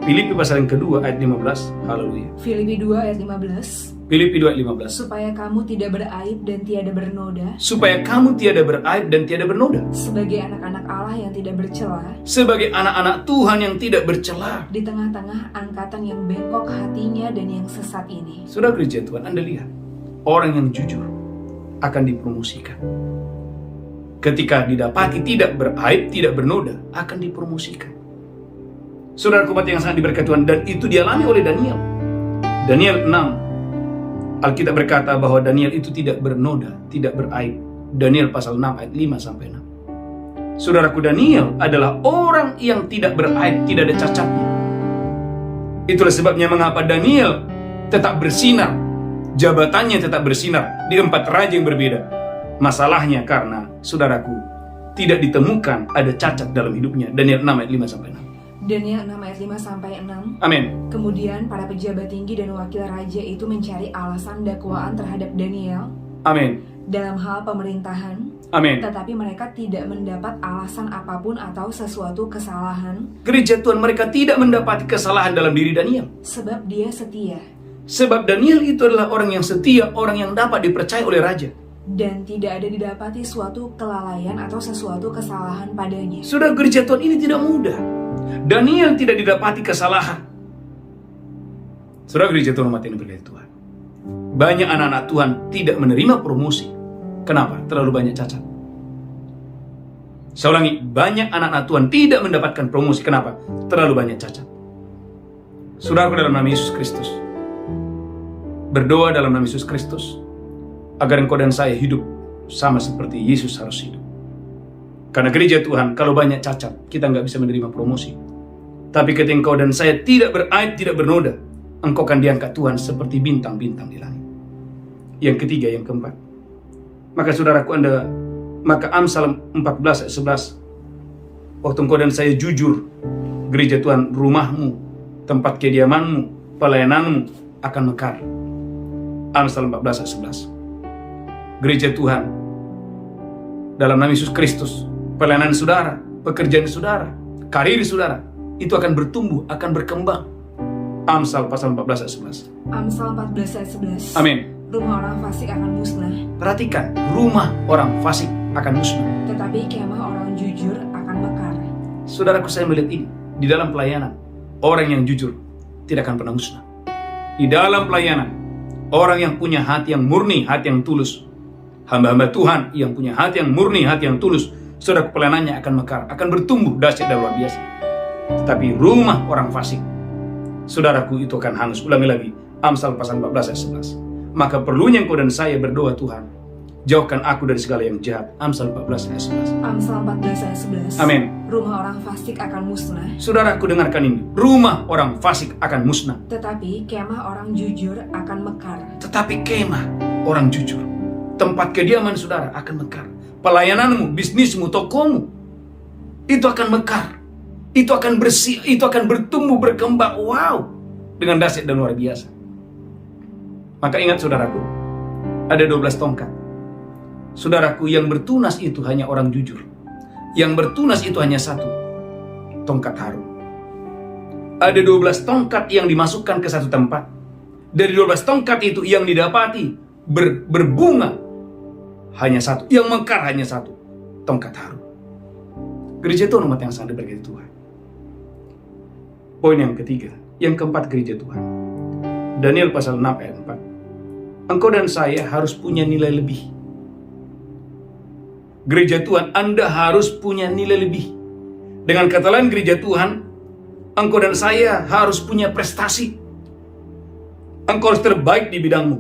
Filipi pasal yang kedua ayat 15. Haleluya. Filipi 2 ayat 15. Filipi 2 ayat 15. Supaya kamu tidak beraib dan tiada bernoda. Supaya kamu tiada beraib dan tiada bernoda. Sebagai anak-anak Allah yang tidak bercela. Sebagai anak-anak Tuhan yang tidak bercela. Di tengah-tengah angkatan yang bengkok hatinya dan yang sesat ini. Saudara gereja Tuhan, Anda lihat, orang yang jujur akan dipromosikan. Ketika didapati tidak beraib, tidak bernoda, akan dipromosikan. Saudara umat yang sangat diberkati Tuhan, dan itu dialami oleh Daniel. Daniel 6, Alkitab berkata bahwa Daniel itu tidak bernoda, tidak beraib. Daniel pasal 6 ayat 5-6. Saudaraku, Daniel adalah orang yang tidak beraib, tidak ada cacatnya. Itulah sebabnya mengapa Daniel tetap bersinar. Jabatannya tetap bersinar di 4 raja yang berbeda. Masalahnya karena, saudaraku, tidak ditemukan ada cacat dalam hidupnya. Daniel 6 ayat 5-6. Daniel 6 ayat 5-6. Amin. Kemudian para pejabat tinggi dan wakil raja itu mencari alasan dakwaan terhadap Daniel. Amin. Dalam hal pemerintahan. Amin. Tetapi mereka tidak mendapat alasan apapun atau sesuatu kesalahan. Gereja Tuhan, mereka tidak mendapati kesalahan dalam diri Daniel. Sebab dia setia. Sebab Daniel itu adalah orang yang setia, orang yang dapat dipercaya oleh raja. Dan tidak ada didapati suatu kelalaian atau sesuatu kesalahan padanya. Saudara gereja Tuhan, ini tidak mudah. Daniel tidak didapati kesalahan. Saudara gereja Tuhan, umat yang diberkati Tuhan, banyak anak-anak Tuhan tidak menerima promosi. Kenapa? Terlalu banyak cacat. Saya ulangi, banyak anak-anak Tuhan tidak mendapatkan promosi. Kenapa? Terlalu banyak cacat. Saudaraku dalam nama Yesus Kristus, berdoa dalam nama Yesus Kristus agar engkau dan saya hidup sama seperti Yesus harus hidup. Karena gereja Tuhan, kalau banyak cacat, kita nggak bisa menerima promosi. Tapi ketika engkau dan saya tidak beraib, tidak bernoda, engkau akan diangkat Tuhan seperti bintang-bintang di langit. Yang ketiga, yang keempat, maka saudaraku, maka Amsal 14 ayat 11, waktu engkau dan saya jujur, gereja Tuhan, rumahmu, tempat kediamanmu, pelayananmu akan mekar. Amsal 14 ayat 11. Gereja Tuhan, dalam nama Yesus Kristus, pelayanan saudara, pekerjaan saudara, karir saudara, itu akan bertumbuh, akan berkembang. Amsal pasal 14 ayat 11. Amsal 14 ayat 11. Amin. Rumah orang fasik akan musnah. Perhatikan, rumah orang fasik akan musnah. Tetapi kemah orang jujur akan mekar. Saudaraku, saya melihat ini di dalam pelayanan, orang yang jujur tidak akan pernah musnah. Di dalam pelayanan, orang yang punya hati yang murni, hati yang tulus, hamba-hamba Tuhan yang punya hati yang murni, hati yang tulus, saudara, pelayanannya akan mekar, akan bertumbuh dahsyat dan luar biasa. Tetapi rumah orang fasik, saudaraku, itu akan hangus. Ulangi lagi, Amsal pasal 14 ayat 11. Maka perlunya engkau dan saya berdoa, Tuhan, jauhkan aku dari segala yang jahat. Amsal 14 ayat 11. Amsal 14 ayat 11. Amin. Rumah orang fasik akan musnah. Saudaraku, dengarkan ini, rumah orang fasik akan musnah. Tetapi kemah orang jujur akan mekar. Tetapi kemah orang jujur, tempat kediaman saudara, akan mekar. Pelayananmu, bisnismu, tokomu, itu akan mekar. Itu akan bersih, itu akan bertumbuh, berkembang. Wow, dengan dahsyat dan luar biasa. Maka ingat saudaraku, ada 12 tongkat. Saudaraku, yang bertunas itu hanya orang jujur. Yang bertunas itu hanya satu, tongkat Harun. Ada 12 tongkat yang dimasukkan ke satu tempat. Dari 12 tongkat itu yang didapati berbunga hanya satu, yang mekar hanya satu, tongkat Harun. Gereja Tuhan, umat yang sangat diberkati Tuhan. Poin yang ketiga, yang keempat, gereja Tuhan. Daniel pasal 6 ayat 4. Engkau dan saya harus punya nilai lebih. Gereja Tuhan, Anda harus punya nilai lebih. Dengan kata lain, gereja Tuhan, engkau dan saya harus punya prestasi. Engkau harus terbaik di bidangmu.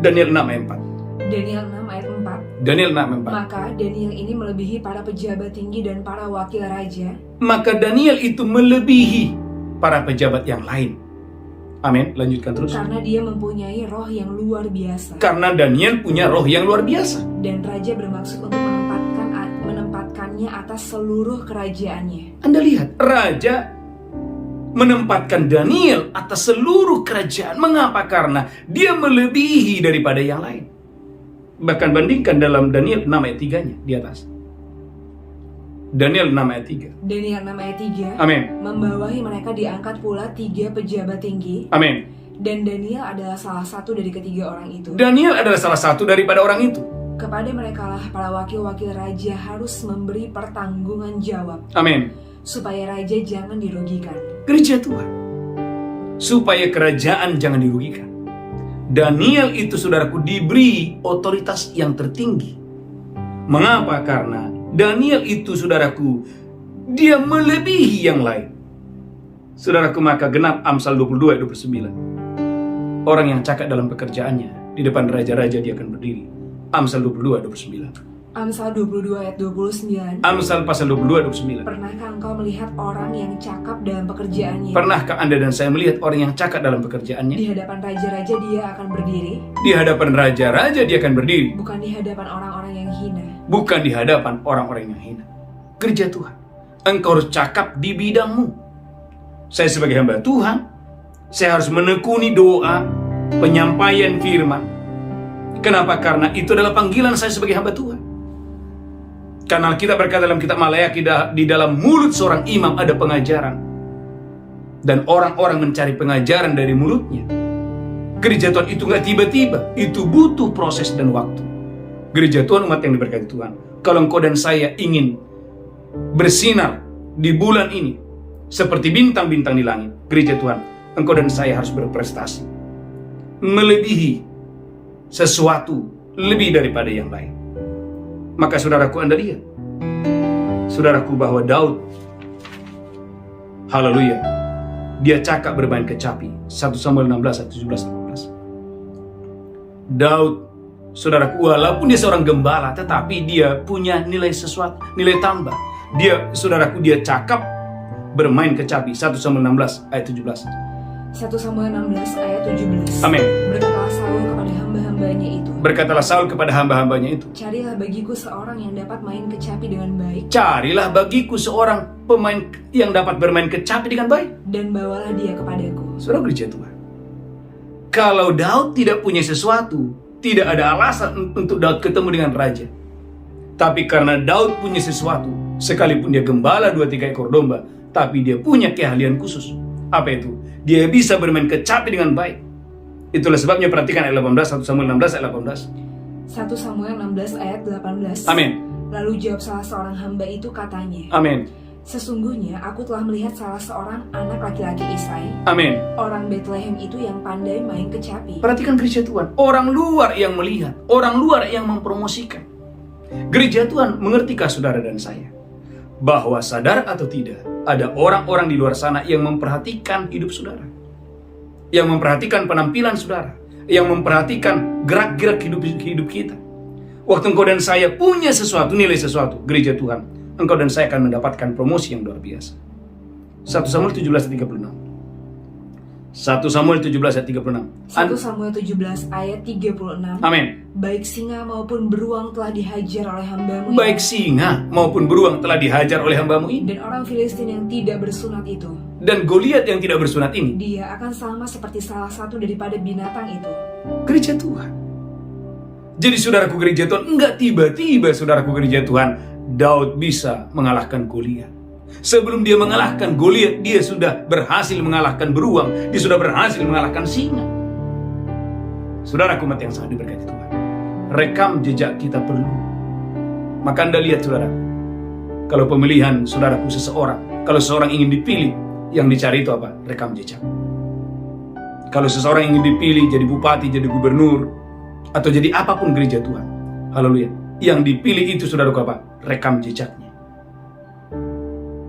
Daniel 6 ayat 4. Daniel 6 ayat 4. Daniel 6 ayat 4. Maka Daniel ini melebihi para pejabat tinggi dan para wakil raja. Maka Daniel itu melebihi para pejabat yang lain. Amin. Lanjutkan terus. Karena dia mempunyai roh yang luar biasa. Karena Daniel punya roh yang luar biasa. Dan raja bermaksud untuk menempatkannya atas seluruh kerajaannya. Anda lihat, raja menempatkan Daniel atas seluruh kerajaan. Mengapa? Karena dia melebihi daripada yang lain. Bahkan bandingkan dalam Daniel 6 ayat 3-nya di atas. Daniel 6 ayat 3. Daniel 6 ayat 3. Amin. Membawahi mereka diangkat pula 3 pejabat tinggi. Amin. Dan Daniel adalah salah satu dari ketiga orang itu. Daniel adalah salah satu daripada orang itu. Kepada merekalah para wakil-wakil raja harus memberi pertanggungan jawab. Amin. Supaya raja jangan dirugikan. Gereja Tuhan, supaya kerajaan jangan dirugikan. Daniel itu, saudaraku, diberi otoritas yang tertinggi. Mengapa? Karena Daniel itu, saudaraku, dia melebihi yang lain. Saudaraku, maka genap Amsal 22 ayat 29. Orang yang cakap dalam pekerjaannya, di depan raja-raja dia akan berdiri. Amsal 22 ayat 29. Amsal 22 ayat 29. Amsal pasal 22 ayat 29. Pernahkah engkau melihat orang yang cakap dalam pekerjaannya? Pernahkah Anda dan saya melihat orang yang cakap dalam pekerjaannya? Di hadapan raja-raja dia akan berdiri. Di hadapan raja-raja dia akan berdiri. Bukan di hadapan orang-orang yang hina. Bukan di hadapan orang-orang yang hina. Gereja Tuhan, engkau harus cakap di bidangmu. Saya sebagai hamba Tuhan, saya harus menekuni doa, penyampaian firman. Kenapa? Karena itu adalah panggilan saya sebagai hamba Tuhan. Karena kita berkata dalam kitab Malayaki, di dalam mulut seorang imam ada pengajaran. Dan orang-orang mencari pengajaran dari mulutnya. Gereja Tuhan itu gak tiba-tiba. Itu butuh proses dan waktu. Gereja Tuhan, umat yang diberkati Tuhan, kalau engkau dan saya ingin bersinar di bulan ini seperti bintang-bintang di langit, gereja Tuhan, engkau dan saya harus berprestasi. Melebihi sesuatu lebih daripada yang lain. Maka saudaraku, Anda lihat, saudaraku, bahwa Daud, haleluya, dia cakap bermain kecapi. 1 Samuel 16 ayat 17-18. Daud, saudaraku, walaupun dia seorang gembala, tetapi dia punya nilai sesuatu, nilai tambah. Dia, saudaraku, dia cakap bermain kecapi. 1 Samuel 16 ayat 17. 1 Samuel 16 ayat 17. Amin. Berkatalah Saul kepada hamba-hambanya itu. Berkatalah Saul kepada hamba-hambanya itu. Carilah bagiku seorang yang dapat main kecapi dengan baik. Carilah bagiku seorang pemain yang dapat bermain kecapi dengan baik. Dan bawalah dia kepadaku. Saudara gereja Tuhan, kalau Daud tidak punya sesuatu, tidak ada alasan untuk Daud ketemu dengan raja. Tapi karena Daud punya sesuatu, sekalipun dia gembala 2-3 ekor domba, tapi dia punya keahlian khusus. Apa itu? Dia bisa bermain kecapi dengan baik. Itulah sebabnya perhatikan ayat 18, 1 Samuel 16 ayat 18. 1 Samuel 16 ayat 18. Amin. Lalu jawab salah seorang hamba itu, katanya, Amin. sesungguhnya aku telah melihat salah seorang anak laki-laki Isai, Amin. orang Bethlehem itu yang pandai main kecapi. Perhatikan gereja Tuhan, orang luar yang melihat, orang luar yang mempromosikan. Gereja Tuhan, mengertikah saudara dan saya bahwa sadar atau tidak, ada orang-orang di luar sana yang memperhatikan hidup saudara, yang memperhatikan penampilan saudara, yang memperhatikan gerak-gerak hidup kita. Waktu engkau dan saya punya sesuatu, nilai sesuatu, gereja Tuhan, engkau dan saya akan mendapatkan promosi yang luar biasa. 1 Samuel 17:36. 1 Samuel 17 ayat 36. 1 Samuel 17 ayat 36. Amin. Baik singa maupun beruang telah dihajar oleh hambamu. Baik singa maupun beruang telah dihajar oleh hambamu ini. Dan orang Filistin yang tidak bersunat itu, Dan Goliat yang tidak bersunat ini, dia akan sama seperti salah satu daripada binatang itu. gereja Tuhan. Jadi saudaraku gereja Tuhan, enggak tiba-tiba saudaraku gereja Tuhan, Daud bisa mengalahkan Goliat. Sebelum dia mengalahkan Goliat, dia sudah berhasil mengalahkan beruang, dia sudah berhasil mengalahkan singa. Saudaraku umat yang sangat diberkati Tuhan, rekam jejak kita perlu. Maka Anda lihat saudara, kalau pemilihan saudaraku seseorang, kalau seseorang ingin dipilih, yang dicari itu apa? Rekam jejak. Kalau seseorang ingin dipilih jadi bupati, jadi gubernur, atau jadi apapun gereja Tuhan, haleluya, yang dipilih itu saudaraku apa? Rekam jejaknya.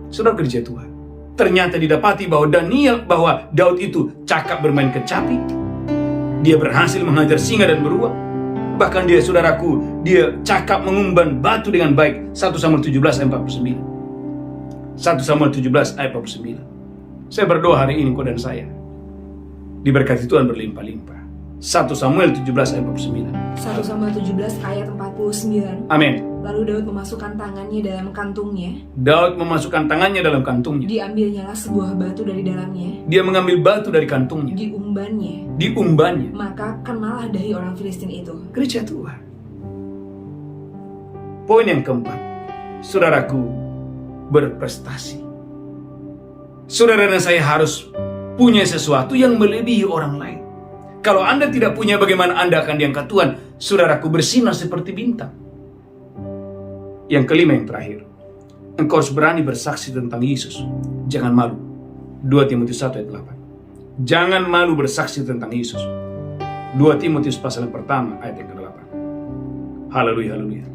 Saudara gereja Tuhan, ternyata didapati bahwa Daud itu cakap bermain kecapi, dia berhasil menghajar singa dan beruang. Bahkan dia saudaraku, dia cakap mengumban batu dengan baik. 1 Samuel 17 ayat 49. 1 Samuel 17 ayat 49. Saya berdoa hari ini kau dan saya diberkati Tuhan berlimpah-limpah. 1 Samuel 17 ayat 49. 1 Samuel 17 ayat 49. Amin. Lalu Daud memasukkan tangannya dalam kantungnya. Daud memasukkan tangannya dalam kantungnya. Diambilnyalah sebuah batu dari dalamnya. Dia mengambil batu dari kantungnya. Diumbannya. Maka kenalah dahi orang Filistin itu. Gereja Tuhan. Poin yang keempat, saudaraku, berprestasi. Saudara dan saya harus punya sesuatu yang melebihi orang lain. Kalau Anda tidak punya, bagaimana Anda akan diangkat Tuhan? Saudaraku, bersinar seperti bintang. Yang kelima, yang terakhir, engkau harus berani bersaksi tentang Yesus. Jangan malu. 2 Timotius 1 ayat 8. Jangan malu bersaksi tentang Yesus. 2 Timotius pasal yang pertama ayat yang ke-8. Haleluya, haleluya.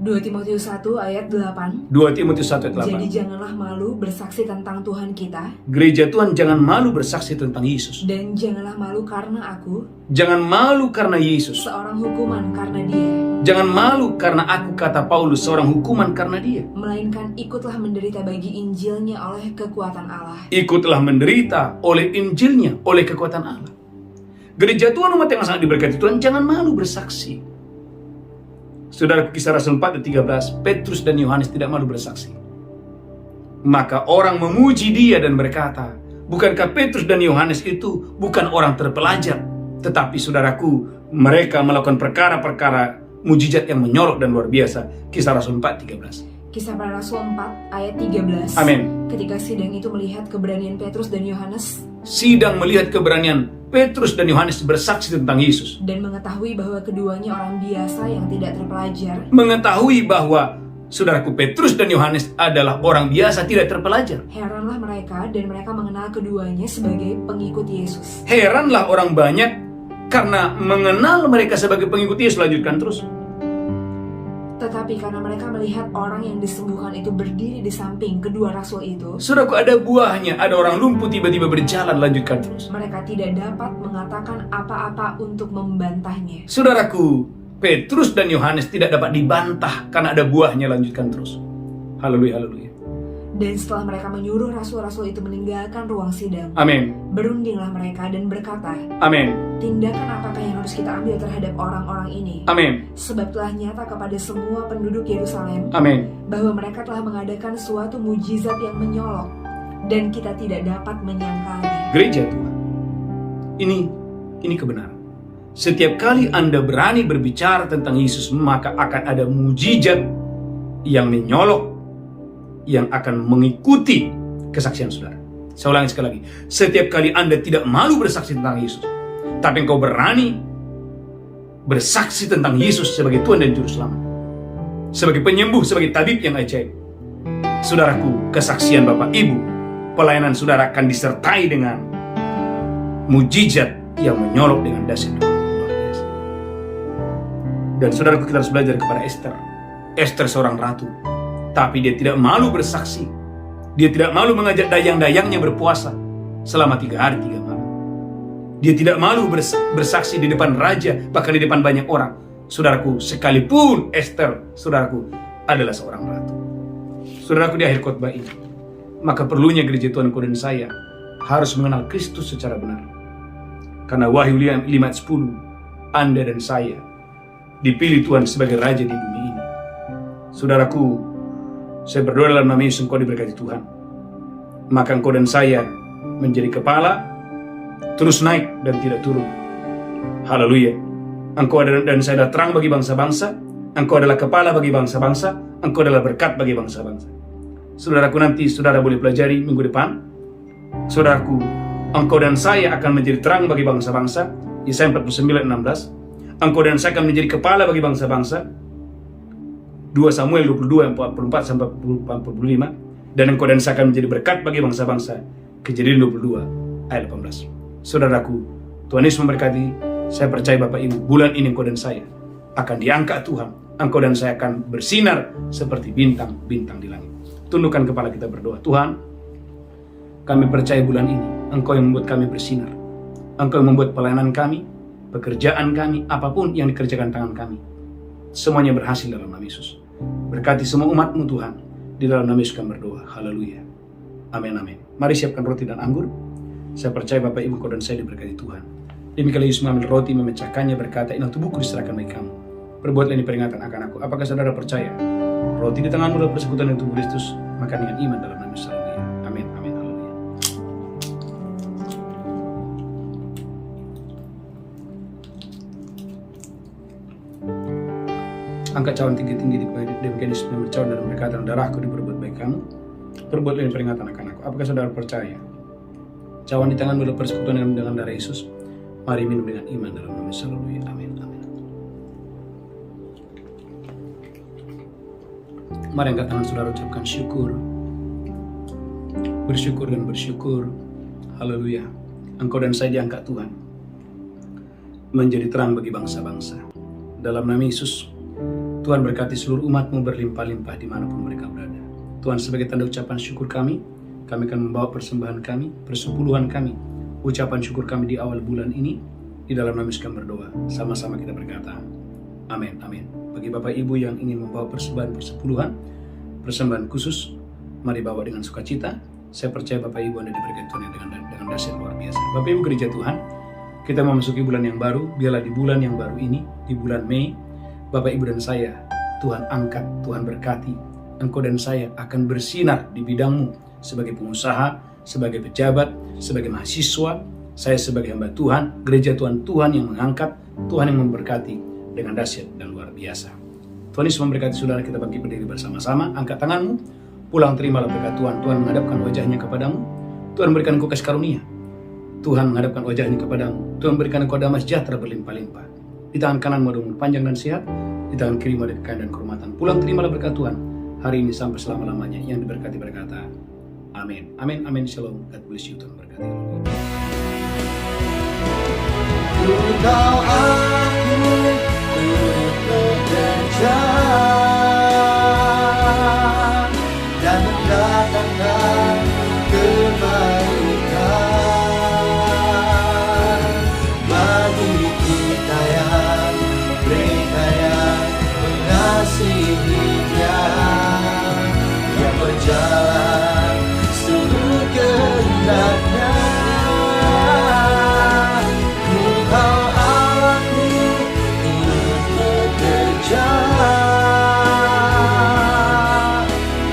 2 Timotius 1 ayat 8. 2 Timotius 1 ayat 8. Jadi janganlah malu bersaksi tentang Tuhan kita. Gereja Tuhan, jangan malu bersaksi tentang Yesus. Dan janganlah malu karena aku. Jangan malu karena Yesus. Seorang hukuman karena dia. Jangan malu karena aku, kata Paulus, seorang hukuman karena dia. Melainkan ikutlah menderita bagi Injilnya oleh kekuatan Allah. Ikutlah menderita oleh Injilnya, oleh kekuatan Allah. Gereja Tuhan, umat yang sangat diberkati Tuhan, jangan malu bersaksi. Saudara, Kisah Rasul 4 ayat 13, Petrus dan Yohanes tidak malu bersaksi. Maka orang memuji dia dan berkata, bukankah Petrus dan Yohanes itu bukan orang terpelajar? Tetapi saudaraku, mereka melakukan perkara-perkara mujizat yang menyolok dan luar biasa. Kisah Rasul 4 13. Kisah Para Rasul 4 ayat 13. Amin. Ketika sidang itu melihat keberanian Petrus dan Yohanes, sidang melihat keberanian Petrus dan Yohanes bersaksi tentang Yesus, dan mengetahui bahwa keduanya orang biasa yang tidak terpelajar. Mengetahui bahwa saudaraku, Petrus dan Yohanes adalah orang biasa tidak terpelajar. Heranlah mereka, dan mereka mengenal keduanya sebagai pengikut Yesus. Heranlah orang banyak karena mengenal mereka sebagai pengikut Yesus. Lanjutkan terus. Tetapi karena mereka melihat orang yang disembuhkan itu berdiri di samping kedua rasul itu, Saudaraku, ada buahnya. Ada orang lumpuh tiba-tiba berjalan. Lanjutkan terus. mereka tidak dapat mengatakan apa-apa untuk membantahnya. Saudaraku, Petrus dan Yohanes tidak dapat dibantah karena ada buahnya. Lanjutkan terus. Haleluya, haleluya. Dan setelah mereka menyuruh rasul-rasul itu meninggalkan ruang sidang, Amin. berundinglah mereka dan berkata, Amin. tindakan apakah yang harus kita ambil terhadap orang-orang ini? Amin. Sebab telah nyata kepada semua penduduk Yerusalem Amin. bahwa mereka telah mengadakan suatu mujizat yang menyolok, dan kita tidak dapat menyangkalnya. Gereja Tuhan, ini kebenaran. Setiap kali Anda berani berbicara tentang Yesus, maka akan ada mujizat yang menyolok, yang akan mengikuti kesaksian saudara. Saya ulangi sekali lagi. Setiap kali Anda tidak malu bersaksi tentang Yesus, tapi engkau berani bersaksi tentang Yesus sebagai Tuhan dan Juru Selamat, sebagai penyembuh, sebagai tabib yang ajaib, saudaraku, kesaksian Bapak Ibu, pelayanan saudara akan disertai dengan mujizat yang menyolok dengan dahsyat luar biasa. Dan saudaraku, kita harus belajar kepada Esther. Esther seorang ratu, tapi dia tidak malu bersaksi. Dia tidak malu mengajak dayang-dayangnya berpuasa selama 3 hari 3 malam. Dia tidak malu bersaksi di depan raja, bahkan di depan banyak orang. Saudaraku, sekalipun Esther, saudaraku, adalah seorang ratu. Saudaraku, di akhir khotbah ini, maka perlunya gereja Tuhan dan saya harus mengenal Kristus secara benar. Karena Wahyu 5 ayat 10, Anda dan saya dipilih Tuhan sebagai raja di bumi ini. Saudaraku, saya berdoa dalam nama Yesus, engkau diberkati Tuhan. Maka engkau dan saya menjadi kepala, terus naik dan tidak turun. Haleluya. Engkau dan saya adalah terang bagi bangsa-bangsa, Engkau adalah kepala bagi bangsa-bangsa, Engkau adalah berkat bagi bangsa-bangsa. Saudaraku, nanti saudara boleh pelajari minggu depan. Saudaraku, engkau dan saya akan menjadi terang bagi bangsa-bangsa. Yesaya 49:16. Engkau dan saya akan menjadi kepala bagi bangsa-bangsa. 2 Samuel 22 44 sampai 45. Dan engkau dan saya akan menjadi berkat bagi bangsa-bangsa. Kejadian 22 ayat 18. Saudaraku, Tuhan Yesus memberkati. Saya percaya Bapak Ibu, bulan ini engkau dan saya akan diangkat Tuhan. Engkau dan saya akan bersinar seperti bintang-bintang di langit. Tundukkan kepala kita berdoa. Tuhan, kami percaya bulan ini Engkau yang membuat kami bersinar. Engkau yang membuat pelayanan kami, pekerjaan kami, apapun yang dikerjakan tangan kami, semuanya berhasil dalam nama Yesus. Berkati semua umat-Mu Tuhan. Di dalam nama Yesus kami berdoa. Haleluya. Amin, amin. Mari siapkan roti dan anggur. Saya percaya Bapak Ibu, Engkau dan saya diberkati Tuhan. Demikianlah Yesus mengambil roti, memecahkannya, berkata, "Inilah tubuhku diserahkan bagi kamu. Perbuatlah ini peringatan akan aku." Apakah saudara percaya? Roti di tanganmu adalah persekutuan dengan tubuh Kristus. Makan dengan iman dalam nama Yesus. Haleluya. Amin, amin, haleluya. Angkat cawan tinggi-tinggi di demikian Yesus bercawan dan berkata, "Darahku diperbuat baik kamu. Perbuatlah ini peringatan akan aku." Apakah saudara percaya? Cawan di tanganmu adalah persekutuan dengan darah Yesus. Mari minum dengan iman dalam nama Yesus. Haleluya. Amin, amin. Mari angkat tangan saudara, ucapkan syukur. Bersyukur dan bersyukur. Haleluya. Engkau dan saya diangkat Tuhan menjadi terang bagi bangsa-bangsa. Dalam nama Yesus, Tuhan berkati seluruh umat-Mu berlimpah-limpah dimanapun mereka berada. Tuhan, sebagai tanda ucapan syukur kami akan membawa persembahan kami, persepuluhan kami, ucapan syukur kami di awal bulan ini. Di dalam nama Yesus kami berdoa. Sama-sama kita berkata, amin, amin. Bagi Bapak Ibu yang ingin membawa persembahan persepuluhan, persembahan khusus, mari bawa dengan sukacita. Saya percaya Bapak Ibu Anda diberkati Tuhan dengan dahsyat luar biasa. Bapak Ibu gereja Tuhan, kita memasuki bulan yang baru. Biarlah di bulan yang baru ini, di bulan Mei, Bapak Ibu dan saya, Tuhan angkat, Tuhan berkati. Engkau dan saya akan bersinar di bidangmu sebagai pengusaha, sebagai pejabat, sebagai mahasiswa. Saya sebagai hamba Tuhan, gereja Tuhan, Tuhan yang mengangkat, Tuhan yang memberkati dengan dahsyat dan luar biasa. Tuhan Yesus memberkati saudara, kita bangkit berdiri bersama-sama. Angkat tanganmu, pulang terimalah berkat Tuhan. Tuhan menghadapkan wajahnya kepadamu. Tuhan berikan engkau kasih karunia. Tuhan menghadapkan wajahnya kepadamu. Tuhan berikan engkau damai sejahtera berlimpah-limpah. Di tangan kananmu ada umur panjang dan sehat. Di tangan kirimu ada kekayaan dan kehormatan. Pulang terimalah berkat Tuhan hari ini sampai selama-lamanya. Yang diberkati berkata, amin. Amin, amin. Shalom. God bless you. Tuhan berkati. Engkau aku bekerja dan mendatangkan kebaikan bagi kita yang mereka yang mengasihi Dia, yang berjalan seluruh kehendaknya.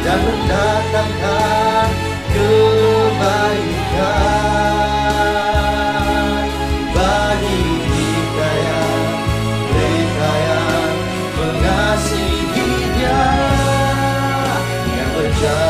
Dan mendatangkan kebaikan bagi kita yang mereka yang mengasihi Dia, yang berjalan